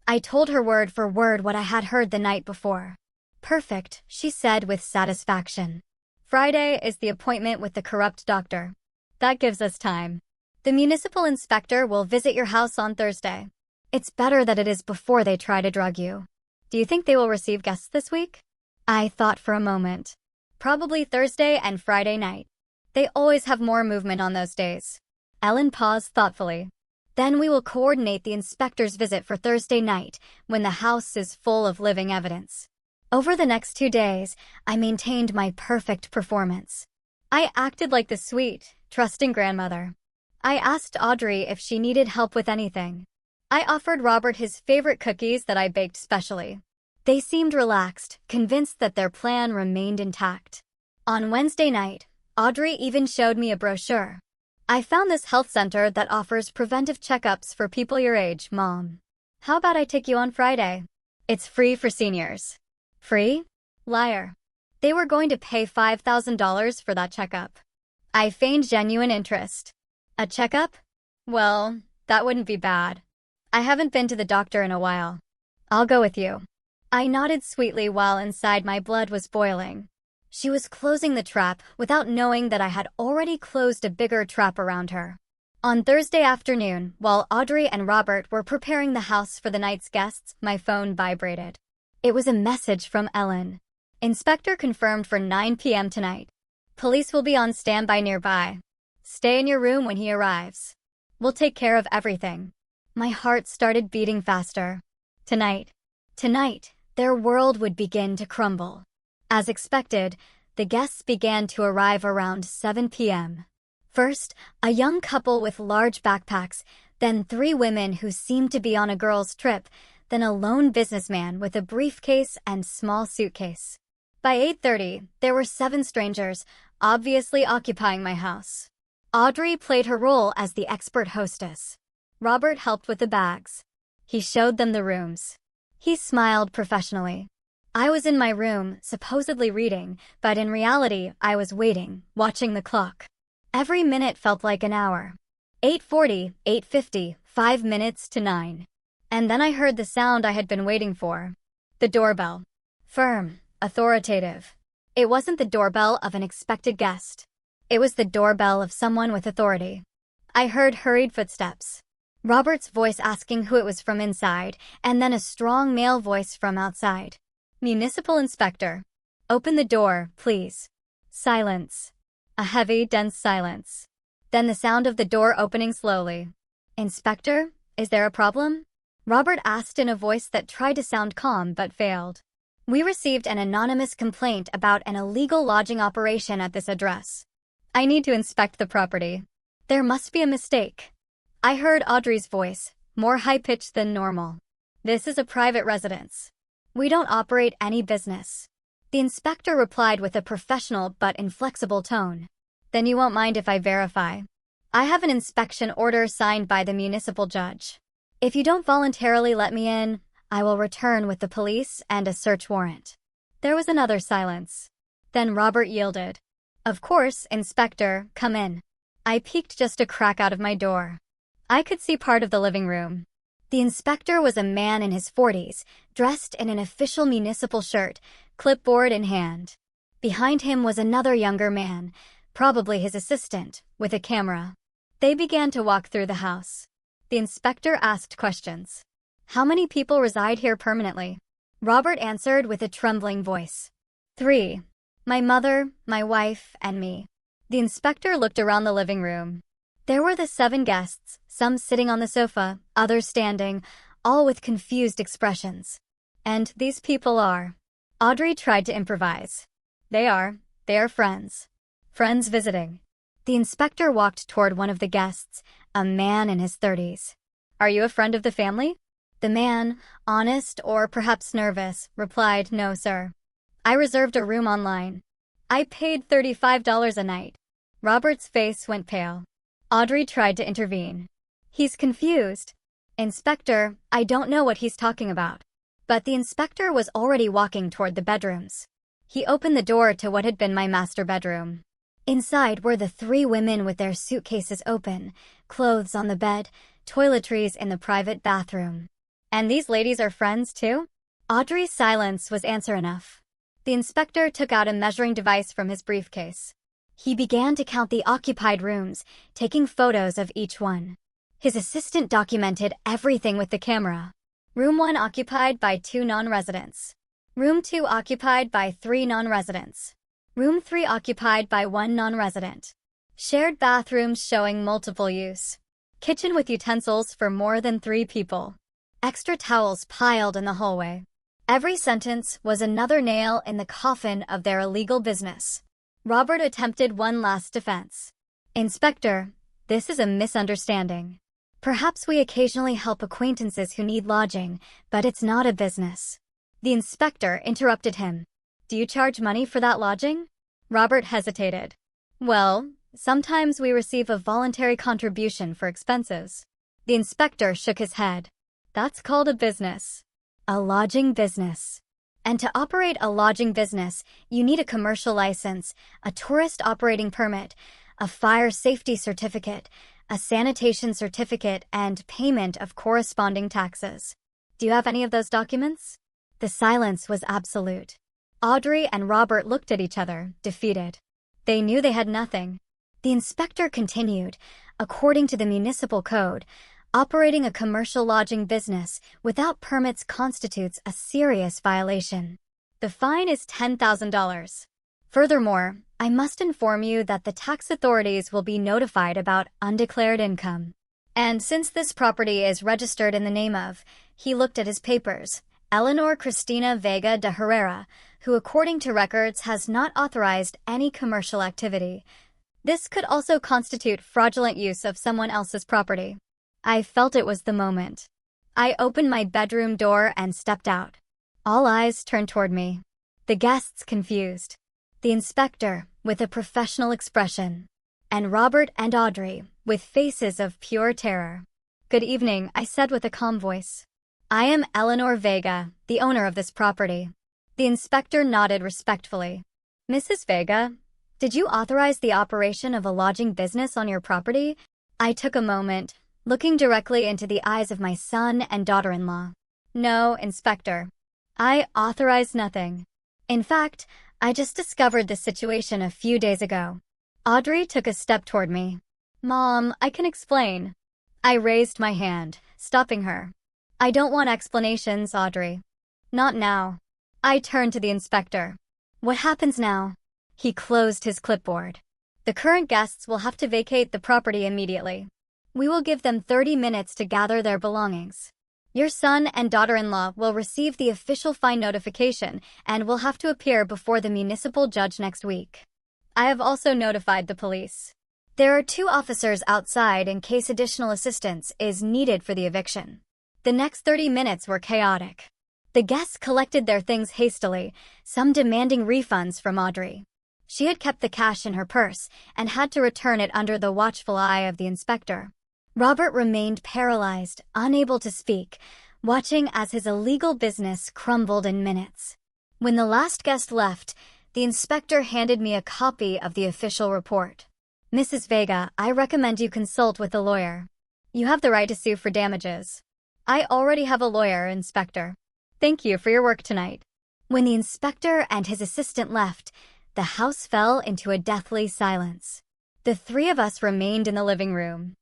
I told her word for word what I had heard the night before. "Perfect," she said with satisfaction. "Friday is the appointment with the corrupt doctor. That gives us time. The municipal inspector will visit your house on Thursday. It's better that it is before they try to drug you. Do you think they will receive guests this week?" I thought for a moment. "Probably Thursday and Friday night. They always have more movement on those days." Ellen paused thoughtfully. "Then we will coordinate the inspector's visit for Thursday night, when the house is full of living evidence." Over the next 2 days, I maintained my perfect performance. I acted like the sweet, trusting grandmother. I asked Audrey if she needed help with anything. I offered Robert his favorite cookies that I baked specially. They seemed relaxed, convinced that their plan remained intact. On Wednesday night, Audrey even showed me a brochure. "I found this health center that offers preventive checkups for people your age, Mom. How about I take you on Friday? It's free for seniors." Free? Liar. They were going to pay $5,000 for that checkup. I feigned genuine interest. "A checkup? Well, that wouldn't be bad. I haven't been to the doctor in a while. I'll go with you." I nodded sweetly while inside my blood was boiling. She was closing the trap without knowing that I had already closed a bigger trap around her. On Thursday afternoon, while Audrey and Robert were preparing the house for the night's guests, my phone vibrated. It was a message from Ellen. Inspector confirmed for 9 p.m. tonight. Police will be on standby nearby. Stay in your room when he arrives. We'll take care of everything. My heart started beating faster. Tonight, their world would begin to crumble. As expected, the guests began to arrive around 7 p.m. First, a young couple with large backpacks, then 3 women who seemed to be on a girls' trip, then a lone businessman with a briefcase and small suitcase. By 8:30, there were 7 strangers, obviously occupying my house. Audrey played her role as the expert hostess. Robert helped with the bags. He showed them the rooms. He smiled professionally. I was in my room, supposedly reading, but in reality, I was waiting, watching the clock. Every minute felt like an hour. 8:40, 8:50, 5 minutes to 9. And then I heard the sound I had been waiting for. The doorbell. Firm, authoritative. It wasn't the doorbell of an expected guest. It was the doorbell of someone with authority. I heard hurried footsteps. Robert's voice asking who it was from inside, and then a strong male voice from outside. Municipal inspector. Open the door, please. Silence. A heavy, dense silence. Then the sound of the door opening slowly. Inspector, is there a problem? Robert asked in a voice that tried to sound calm but failed. We received an anonymous complaint about an illegal lodging operation at this address. I need to inspect the property. There must be a mistake. I heard Audrey's voice, more high-pitched than normal. This is a private residence. We don't operate any business. The inspector replied with a professional but inflexible tone. Then you won't mind if I verify. I have an inspection order signed by the municipal judge. If you don't voluntarily let me in, I will return with the police and a search warrant. There was another silence. Then Robert yielded. Of course, Inspector, come in. I peeked just a crack out of my door. I could see part of the living room. The inspector was a man in his 40s, dressed in an official municipal shirt, clipboard in hand. Behind him was another younger man, probably his assistant, with a camera. They began to walk through the house. The inspector asked questions. How many people reside here permanently? Robert answered with a trembling voice. 3. My mother, my wife, and me. The inspector looked around the living room. There were the 7 guests, some sitting on the sofa, others standing, all with confused expressions. And these people are... Audrey tried to improvise. They are friends. Friends visiting. The inspector walked toward one of the guests, a man in his 30s. Are you a friend of the family? The man, honest or perhaps nervous, replied, No, sir. I reserved a room online. I paid $35 a night. Robert's face went pale. Audrey tried to intervene. He's confused. Inspector, I don't know what he's talking about. But the inspector was already walking toward the bedrooms. He opened the door to what had been my master bedroom. Inside were the 3 women with their suitcases open, clothes on the bed, toiletries in the private bathroom. And these ladies are friends too? Audrey's silence was answer enough. The inspector took out a measuring device from his briefcase. He began to count the occupied rooms, taking photos of each one. His assistant documented everything with the camera. Room 1 occupied by 2 non-residents. Room 2 occupied by 3 non-residents. Room 3 occupied by 1 non-resident. Shared bathrooms showing multiple use. Kitchen with utensils for more than 3 people. Extra towels piled in the hallway. Every sentence was another nail in the coffin of their illegal business. Robert attempted one last defense. Inspector, this is a misunderstanding. Perhaps we occasionally help acquaintances who need lodging, but it's not a business. The inspector interrupted him. Do you charge money for that lodging? Robert hesitated. Well, sometimes we receive a voluntary contribution for expenses. The inspector shook his head. That's called a business. A lodging business. And to operate a lodging business, you need a commercial license, a tourist operating permit, a fire safety certificate, a sanitation certificate, and payment of corresponding taxes. Do you have any of those documents? The silence was absolute. Audrey and Robert looked at each other, defeated. They knew they had nothing. The inspector continued, According to the municipal code, operating a commercial lodging business without permits constitutes a serious violation. The fine is $10,000. Furthermore, I must inform you that the tax authorities will be notified about undeclared income. And since this property is registered in the name of, he looked at his papers, Eleanor Cristina Vega de Herrera, who according to records has not authorized any commercial activity. This could also constitute fraudulent use of someone else's property. I felt it was the moment. I opened my bedroom door and stepped out. All eyes turned toward me. The guests confused. The inspector, with a professional expression. And Robert and Audrey, with faces of pure terror. "Good evening," I said with a calm voice. "I am Eleanor Vega, the owner of this property." The inspector nodded respectfully. "Mrs. Vega, did you authorize the operation of a lodging business on your property?" I took a moment, looking directly into the eyes of my son and daughter-in-law. "No, Inspector. I authorized nothing. In fact, I just discovered this situation a few days ago." Audrey took a step toward me. "Mom, I can explain." I raised my hand, stopping her. "I don't want explanations, Audrey. Not now." I turned to the inspector. "What happens now?" He closed his clipboard. "The current guests will have to vacate the property immediately. We will give them 30 minutes to gather their belongings. Your son and daughter-in-law will receive the official fine notification and will have to appear before the municipal judge next week. I have also notified the police. There are 2 officers outside in case additional assistance is needed for the eviction." The next 30 minutes were chaotic. The guests collected their things hastily, some demanding refunds from Audrey. She had kept the cash in her purse and had to return it under the watchful eye of the inspector. Robert remained paralyzed, unable to speak, watching as his illegal business crumbled in minutes. When the last guest left, the inspector handed me a copy of the official report. "Mrs. Vega, I recommend you consult with a lawyer. You have the right to sue for damages." "I already have a lawyer, Inspector. Thank you for your work tonight." When the inspector and his assistant left, the house fell into a deathly silence. The 3 of us remained in the living room.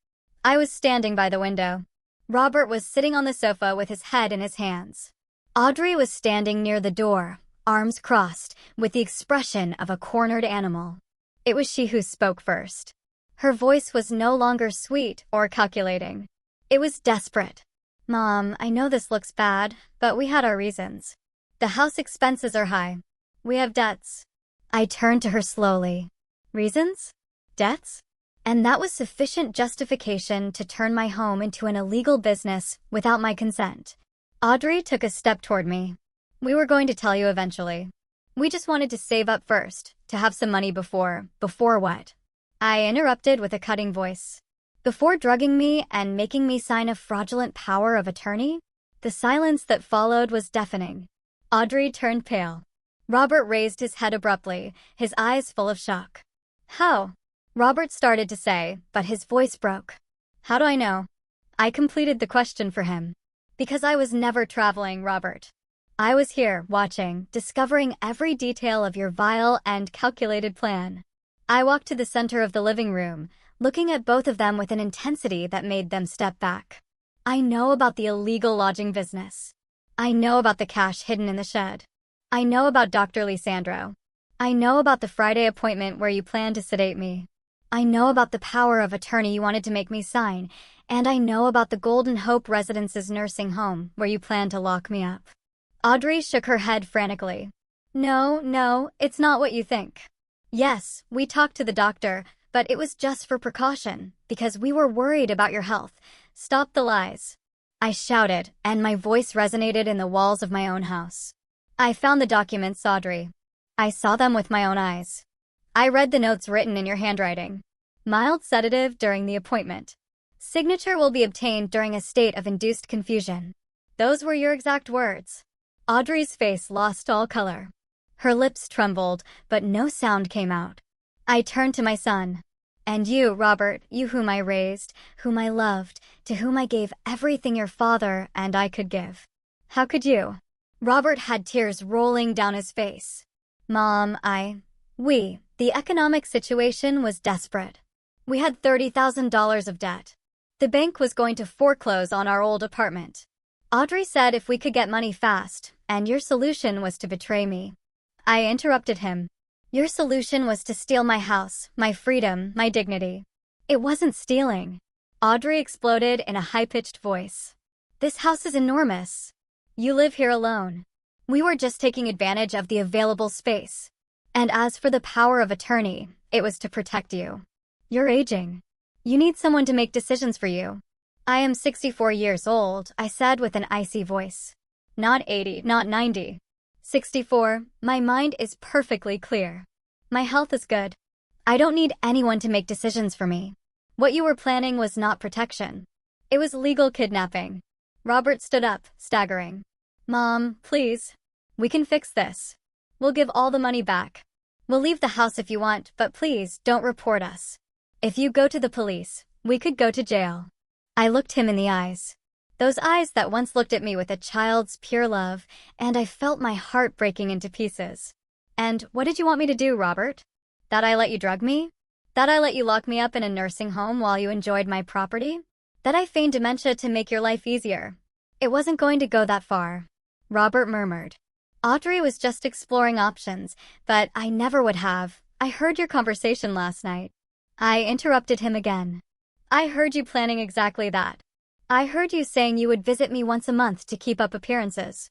I was standing by the window. Robert was sitting on the sofa with his head in his hands. Audrey was standing near the door, arms crossed, with the expression of a cornered animal. It was she who spoke first. Her voice was no longer sweet or calculating. It was desperate. "Mom, I know this looks bad, but we had our reasons. The house expenses are high. We have debts." I turned to her slowly. "Reasons? Debts?" And that was sufficient justification to turn my home into an illegal business without my consent. Audrey took a step toward me. "We were going to tell you eventually. We just wanted to save up first, to have some money before what?" I interrupted with a cutting voice. "Before drugging me and making me sign a fraudulent power of attorney?" The silence that followed was deafening. Audrey turned pale. Robert raised his head abruptly, his eyes full of shock. "How?" Robert started to say, but his voice broke. "How do I know?" I completed the question for him. "Because I was never traveling, Robert. I was here, watching, discovering every detail of your vile and calculated plan." I walked to the center of the living room, looking at both of them with an intensity that made them step back. "I know about the illegal lodging business. I know about the cash hidden in the shed. I know about Dr. Lisandro. I know about the Friday appointment where you planned to sedate me. I know about the power of attorney you wanted to make me sign, and I know about the Golden Hope Residence's nursing home where you planned to lock me up." Audrey shook her head frantically. No, it's not what you think. Yes, we talked to the doctor, but it was just for precaution, because we were worried about your health. Stop the lies." I shouted, and my voice resonated in the walls of my own house. "I found the documents, Audrey. I saw them with my own eyes. I read the notes written in your handwriting. Mild sedative during the appointment. Signature will be obtained during a state of induced confusion. Those were your exact words." Audrey's face lost all color. Her lips trembled, but no sound came out. I turned to my son. "And you, Robert, you whom I raised, whom I loved, to whom I gave everything your father and I could give. How could you?" Robert had tears rolling down his face. "Mom, the economic situation was desperate. We had $30,000 of debt. The bank was going to foreclose on our old apartment. Audrey said if we could get money fast, and your solution was to betray me. I interrupted him. Your solution was to steal my house, my freedom, my dignity. It wasn't stealing. Audrey exploded in a high-pitched voice. This house is enormous. You live here alone. We were just taking advantage of the available space. And as for the power of attorney, it was to protect you. You're aging. You need someone to make decisions for you. I am 64 years old, I said with an icy voice. Not 80, not 90. 64, my mind is perfectly clear. My health is good. I don't need anyone to make decisions for me. What you were planning was not protection. It was legal kidnapping. Robert stood up, staggering. Mom, please. We can fix this. We'll give all the money back. We'll leave the house if you want, but please don't report us. If you go to the police, we could go to jail. I looked him in the eyes. Those eyes that once looked at me with a child's pure love, and I felt my heart breaking into pieces. And what did you want me to do, Robert? That I let you drug me? That I let you lock me up in a nursing home while you enjoyed my property? That I feigned dementia to make your life easier? It wasn't going to go that far. Robert murmured. Audrey was just exploring options, but I never would have. I heard your conversation last night. I interrupted him again. I heard you planning exactly that. I heard you saying you would visit me once a month to keep up appearances.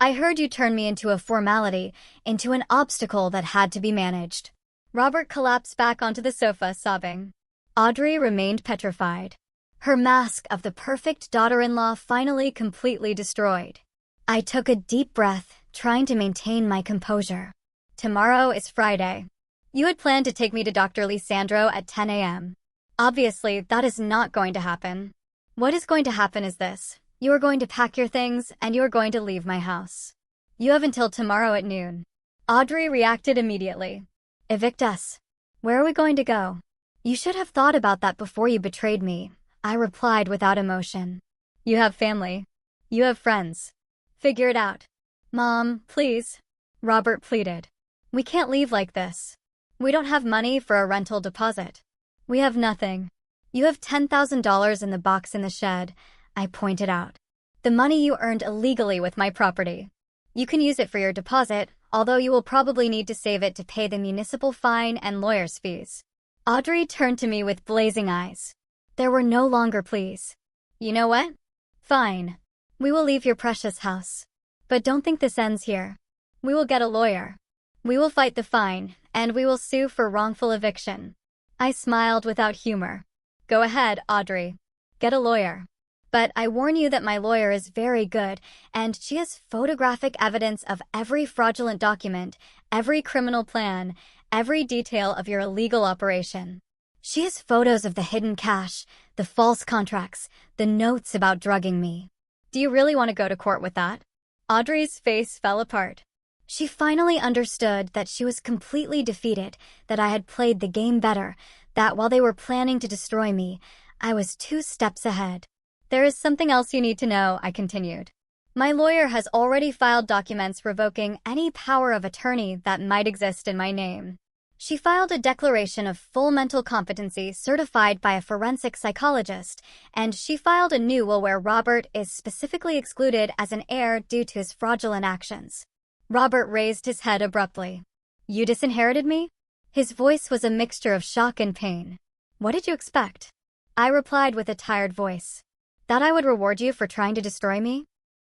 I heard you turn me into a formality, into an obstacle that had to be managed. Robert collapsed back onto the sofa, sobbing. Audrey remained petrified. Her mask of the perfect daughter-in-law finally completely destroyed. I took a deep breath, trying to maintain my composure. Tomorrow is Friday. You had planned to take me to Dr. Lisandro at 10 a.m. Obviously, that is not going to happen. What is going to happen is this. You are going to pack your things, and you are going to leave my house. You have until tomorrow at noon. Audrey reacted immediately. Evict us. Where are we going to go? You should have thought about that before you betrayed me, I replied without emotion. You have family. You have friends. Figure it out. Mom, please. Robert pleaded. We can't leave like this. We don't have money for a rental deposit. We have nothing. You have $10,000 in the box in the shed, I pointed out. The money you earned illegally with my property. You can use it for your deposit, although you will probably need to save it to pay the municipal fine and lawyer's fees. Audrey turned to me with blazing eyes. There were no longer pleas. You know what? Fine. We will leave your precious house. But don't think this ends here. We will get a lawyer. We will fight the fine, and we will sue for wrongful eviction. I smiled without humor. Go ahead, Audrey. Get a lawyer. But I warn you that my lawyer is very good, and she has photographic evidence of every fraudulent document, every criminal plan, every detail of your illegal operation. She has photos of the hidden cash, the false contracts, the notes about drugging me. Do you really want to go to court with that? Audrey's face fell apart. She finally understood that she was completely defeated, that I had played the game better, that while they were planning to destroy me, I was 2 steps ahead. There is something else you need to know, I continued. My lawyer has already filed documents revoking any power of attorney that might exist in my name. She filed a declaration of full mental competency certified by a forensic psychologist, and she filed a new will where Robert is specifically excluded as an heir due to his fraudulent actions. Robert raised his head abruptly. You disinherited me? His voice was a mixture of shock and pain. What did you expect? I replied with a tired voice. That I would reward you for trying to destroy me?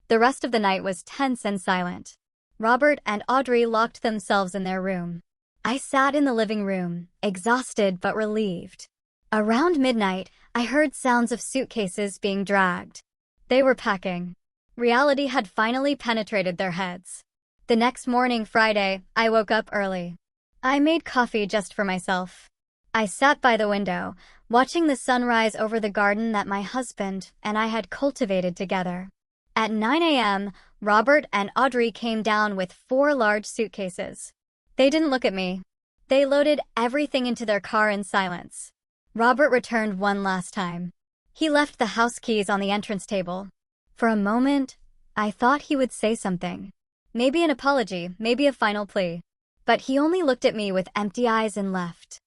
The rest of the night was tense and silent. Robert and Audrey locked themselves in their room. I sat in the living room, exhausted but relieved. Around midnight, I heard sounds of suitcases being dragged. They were packing. Reality had finally penetrated their heads. The next morning, Friday, I woke up early. I made coffee just for myself. I sat by the window, watching the sunrise over the garden that my husband and I had cultivated together. At 9 a.m., Robert and Audrey came down with 4 large suitcases. They didn't look at me. They loaded everything into their car in silence. Robert returned one last time. He left the house keys on the entrance table. For a moment, I thought he would say something. Maybe an apology, maybe a final plea. But he only looked at me with empty eyes and left.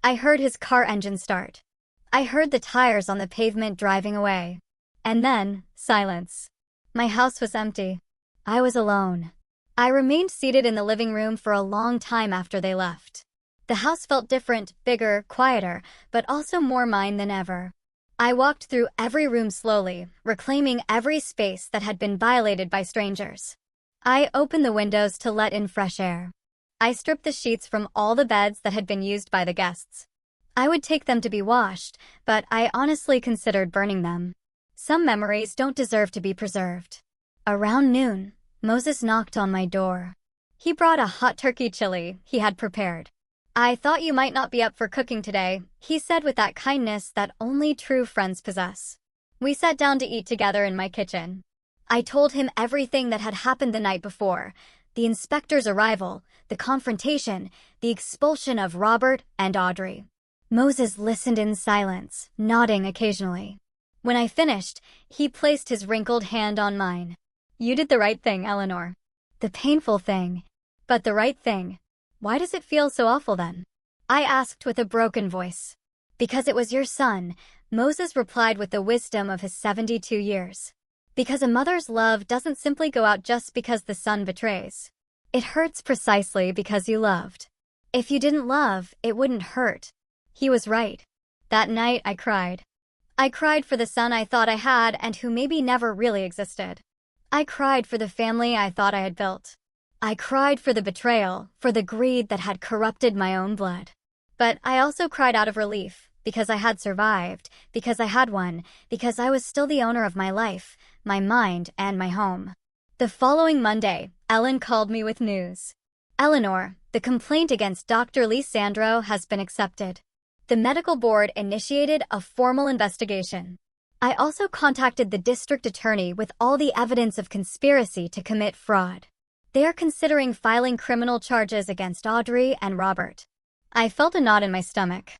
I heard his car engine start. I heard the tires on the pavement driving away. And then, silence. My house was empty. I was alone. I remained seated in the living room for a long time after they left. The house felt different, bigger, quieter, but also more mine than ever. I walked through every room slowly, reclaiming every space that had been violated by strangers. I opened the windows to let in fresh air. I stripped the sheets from all the beds that had been used by the guests. I would take them to be washed, but I honestly considered burning them. Some memories don't deserve to be preserved. Around noon, Moses knocked on my door. He brought a hot turkey chili he had prepared. "I thought you might not be up for cooking today," he said with that kindness that only true friends possess. We sat down to eat together in my kitchen. I told him everything that had happened the night before: the inspector's arrival, the confrontation, the expulsion of Robert and Audrey. Moses listened in silence, nodding occasionally. When I finished, he placed his wrinkled hand on mine. "You did the right thing, Eleanor." "The painful thing." "But the right thing. Why does it feel so awful then?" I asked with a broken voice. "Because it was your son," Moses replied with the wisdom of his 72 years. "Because a mother's love doesn't simply go out just because the son betrays. It hurts precisely because you loved. If you didn't love, it wouldn't hurt." He was right. That night I cried. I cried for the son I thought I had and who maybe never really existed. I cried for the family I thought I had built. I cried for the betrayal, for the greed that had corrupted my own blood. But I also cried out of relief, because I had survived, because I had won, because I was still the owner of my life, my mind, and my home. The following Monday, Ellen called me with news. "Eleanor, the complaint against Dr. Lisandro has been accepted. The medical board initiated a formal investigation. I also contacted the district attorney with all the evidence of conspiracy to commit fraud. They are considering filing criminal charges against Audrey and Robert." I felt a knot in my stomach.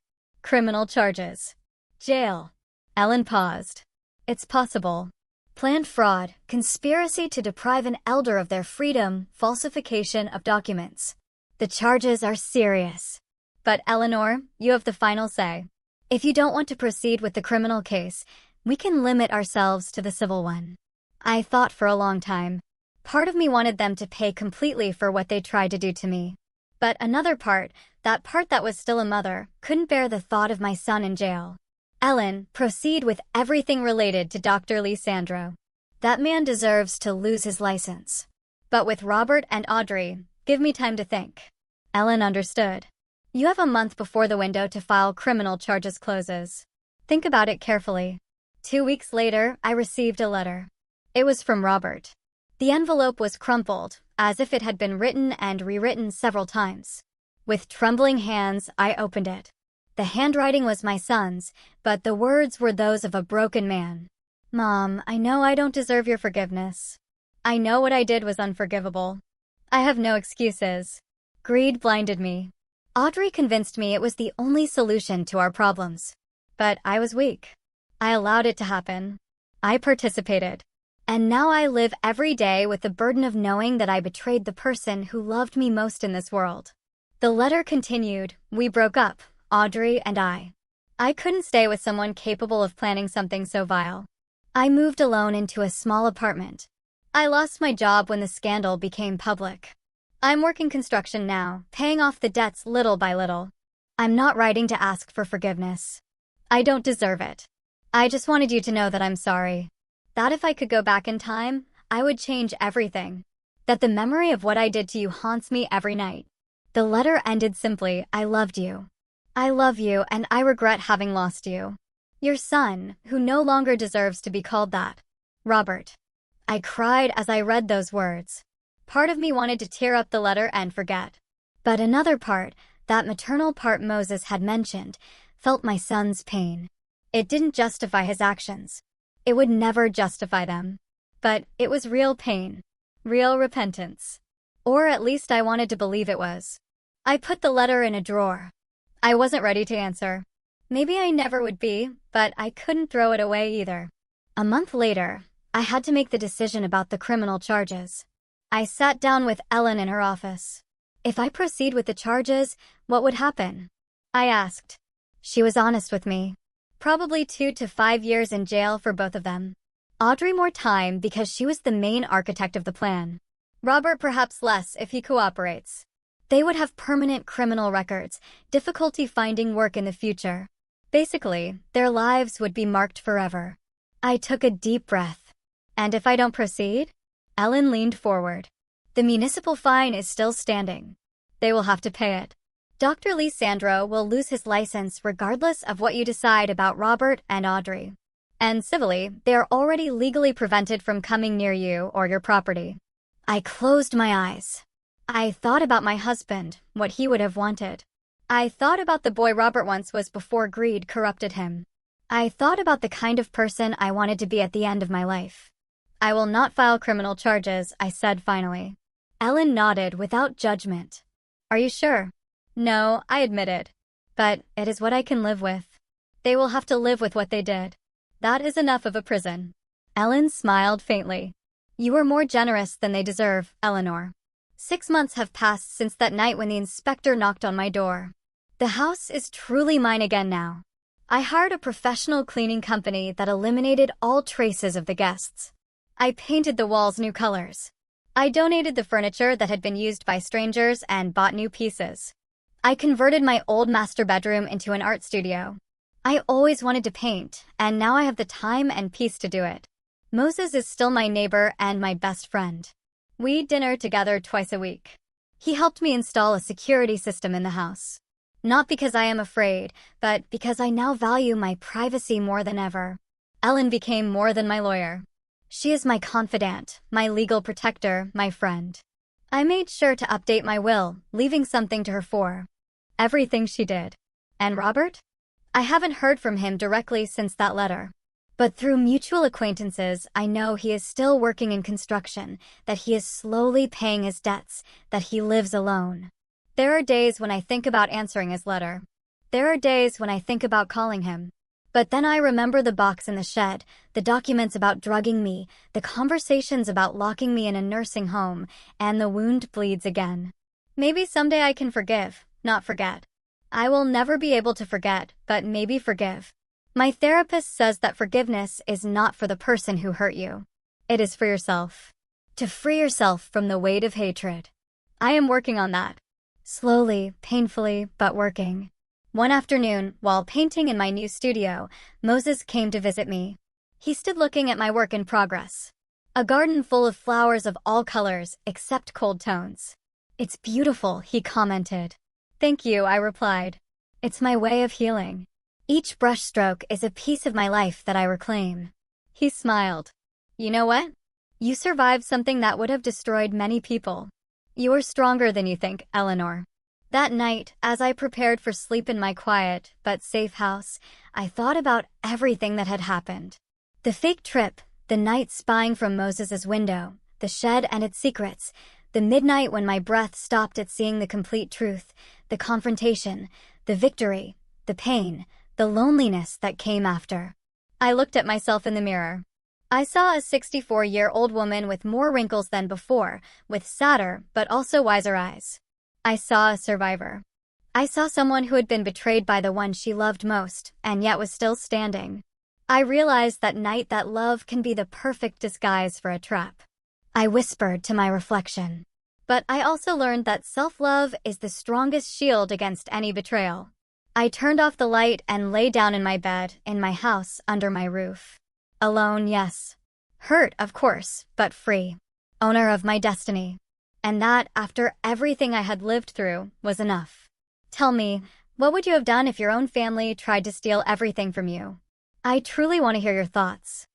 Criminal charges. Jail. Ellen paused. "It's possible. Planned fraud, conspiracy to deprive an elder of their freedom, falsification of documents. The charges are serious. But Eleanor, you have the final say. If you don't want to proceed with the criminal case, we can limit ourselves to the civil one." I thought for a long time. Part of me wanted them to pay completely for what they tried to do to me. But another part, that part that was still a mother, couldn't bear the thought of my son in jail. "Ellen, proceed with everything related to Dr. Lisandro. That man deserves to lose his license. But with Robert and Audrey, give me time to think." Ellen understood. "You have a month before the window to file criminal charges closes. Think about it carefully." 2 weeks later, I received a letter. It was from Robert. The envelope was crumpled, as if it had been written and rewritten several times. With trembling hands, I opened it. The handwriting was my son's, but the words were those of a broken man. "Mom, I know I don't deserve your forgiveness. I know what I did was unforgivable. I have no excuses. Greed blinded me. Audrey convinced me it was the only solution to our problems. But I was weak. I allowed it to happen. I participated. And now I live every day with the burden of knowing that I betrayed the person who loved me most in this world." The letter continued. "We broke up, Audrey and I. I couldn't stay with someone capable of planning something so vile. I moved alone into a small apartment. I lost my job when the scandal became public. I'm working construction now, paying off the debts little by little. I'm not writing to ask for forgiveness. I don't deserve it. I just wanted you to know that I'm sorry. That if I could go back in time, I would change everything. That the memory of what I did to you haunts me every night." The letter ended simply, "I loved you. I love you and I regret having lost you. Your son, who no longer deserves to be called that. Robert." I cried as I read those words. Part of me wanted to tear up the letter and forget. But another part, that maternal part Moses had mentioned, felt my son's pain. It didn't justify his actions. It would never justify them. But it was real pain. Real repentance. Or at least I wanted to believe it was. I put the letter in a drawer. I wasn't ready to answer. Maybe I never would be, but I couldn't throw it away either. A month later, I had to make the decision about the criminal charges. I sat down with Ellen in her office. If I proceed with the charges, what would happen? I asked. She was honest with me. Probably 2 to 5 years in jail for both of them. Audrey more time because she was the main architect of the plan. Robert perhaps less if he cooperates. They would have permanent criminal records, difficulty finding work in the future. Basically, their lives would be marked forever. I took a deep breath. And if I don't proceed? Ellen leaned forward. The municipal fine is still standing. They will have to pay it. Dr. Lisandro will lose his license regardless of what you decide about Robert and Audrey. And civilly, they are already legally prevented from coming near you or your property. I closed my eyes. I thought about my husband, what he would have wanted. I thought about the boy Robert once was before greed corrupted him. I thought about the kind of person I wanted to be at the end of my life. I will not file criminal charges, I said finally. Ellen nodded without judgment. Are you sure? No, I admitted. But it is what I can live with. They will have to live with what they did. That is enough of a prison. Ellen smiled faintly. You are more generous than they deserve, Eleanor. 6 months have passed since that night when the inspector knocked on my door. The house is truly mine again now. I hired a professional cleaning company that eliminated all traces of the guests. I painted the walls new colors. I donated the furniture that had been used by strangers and bought new pieces. I converted my old master bedroom into an art studio. I always wanted to paint, and now I have the time and peace to do it. Moses is still my neighbor and my best friend. We dinner together twice a week. He helped me install a security system in the house. Not because I am afraid, but because I now value my privacy more than ever. Ellen became more than my lawyer. She is my confidant, my legal protector, my friend. I made sure to update my will, leaving something to her for everything she did. And Robert? I haven't heard from him directly since that letter. But through mutual acquaintances, I know he is still working in construction, that he is slowly paying his debts, that he lives alone. There are days when I think about answering his letter. There are days when I think about calling him. But then I remember the box in the shed, the documents about drugging me, the conversations about locking me in a nursing home, and the wound bleeds again. Maybe someday I can forgive, not forget. I will never be able to forget, but maybe forgive. My therapist says that forgiveness is not for the person who hurt you. It is for yourself. To free yourself from the weight of hatred. I am working on that. Slowly, painfully, but working. One afternoon, while painting in my new studio, Moses came to visit me. He stood looking at my work in progress. A garden full of flowers of all colors, except cold tones. It's beautiful, he commented. Thank you, I replied. It's my way of healing. Each brushstroke is a piece of my life that I reclaim. He smiled. You know what? You survived something that would have destroyed many people. You are stronger than you think, Eleanor. That night, as I prepared for sleep in my quiet but safe house, I thought about everything that had happened. The fake trip, the night spying from Moses's window, the shed and its secrets, the midnight when my breath stopped at seeing the complete truth, the confrontation, the victory, the pain, the loneliness that came after. I looked at myself in the mirror. I saw a 64-year-old woman with more wrinkles than before, with sadder but also wiser eyes. I saw a survivor. I saw someone who had been betrayed by the one she loved most, and yet was still standing. I realized that night that love can be the perfect disguise for a trap. I whispered to my reflection. But I also learned that self-love is the strongest shield against any betrayal. I turned off the light and lay down in my bed, in my house, under my roof. Alone, yes. Hurt, of course, but free. Owner of my destiny. And that, after everything I had lived through, was enough. Tell me, what would you have done if your own family tried to steal everything from you? I truly want to hear your thoughts.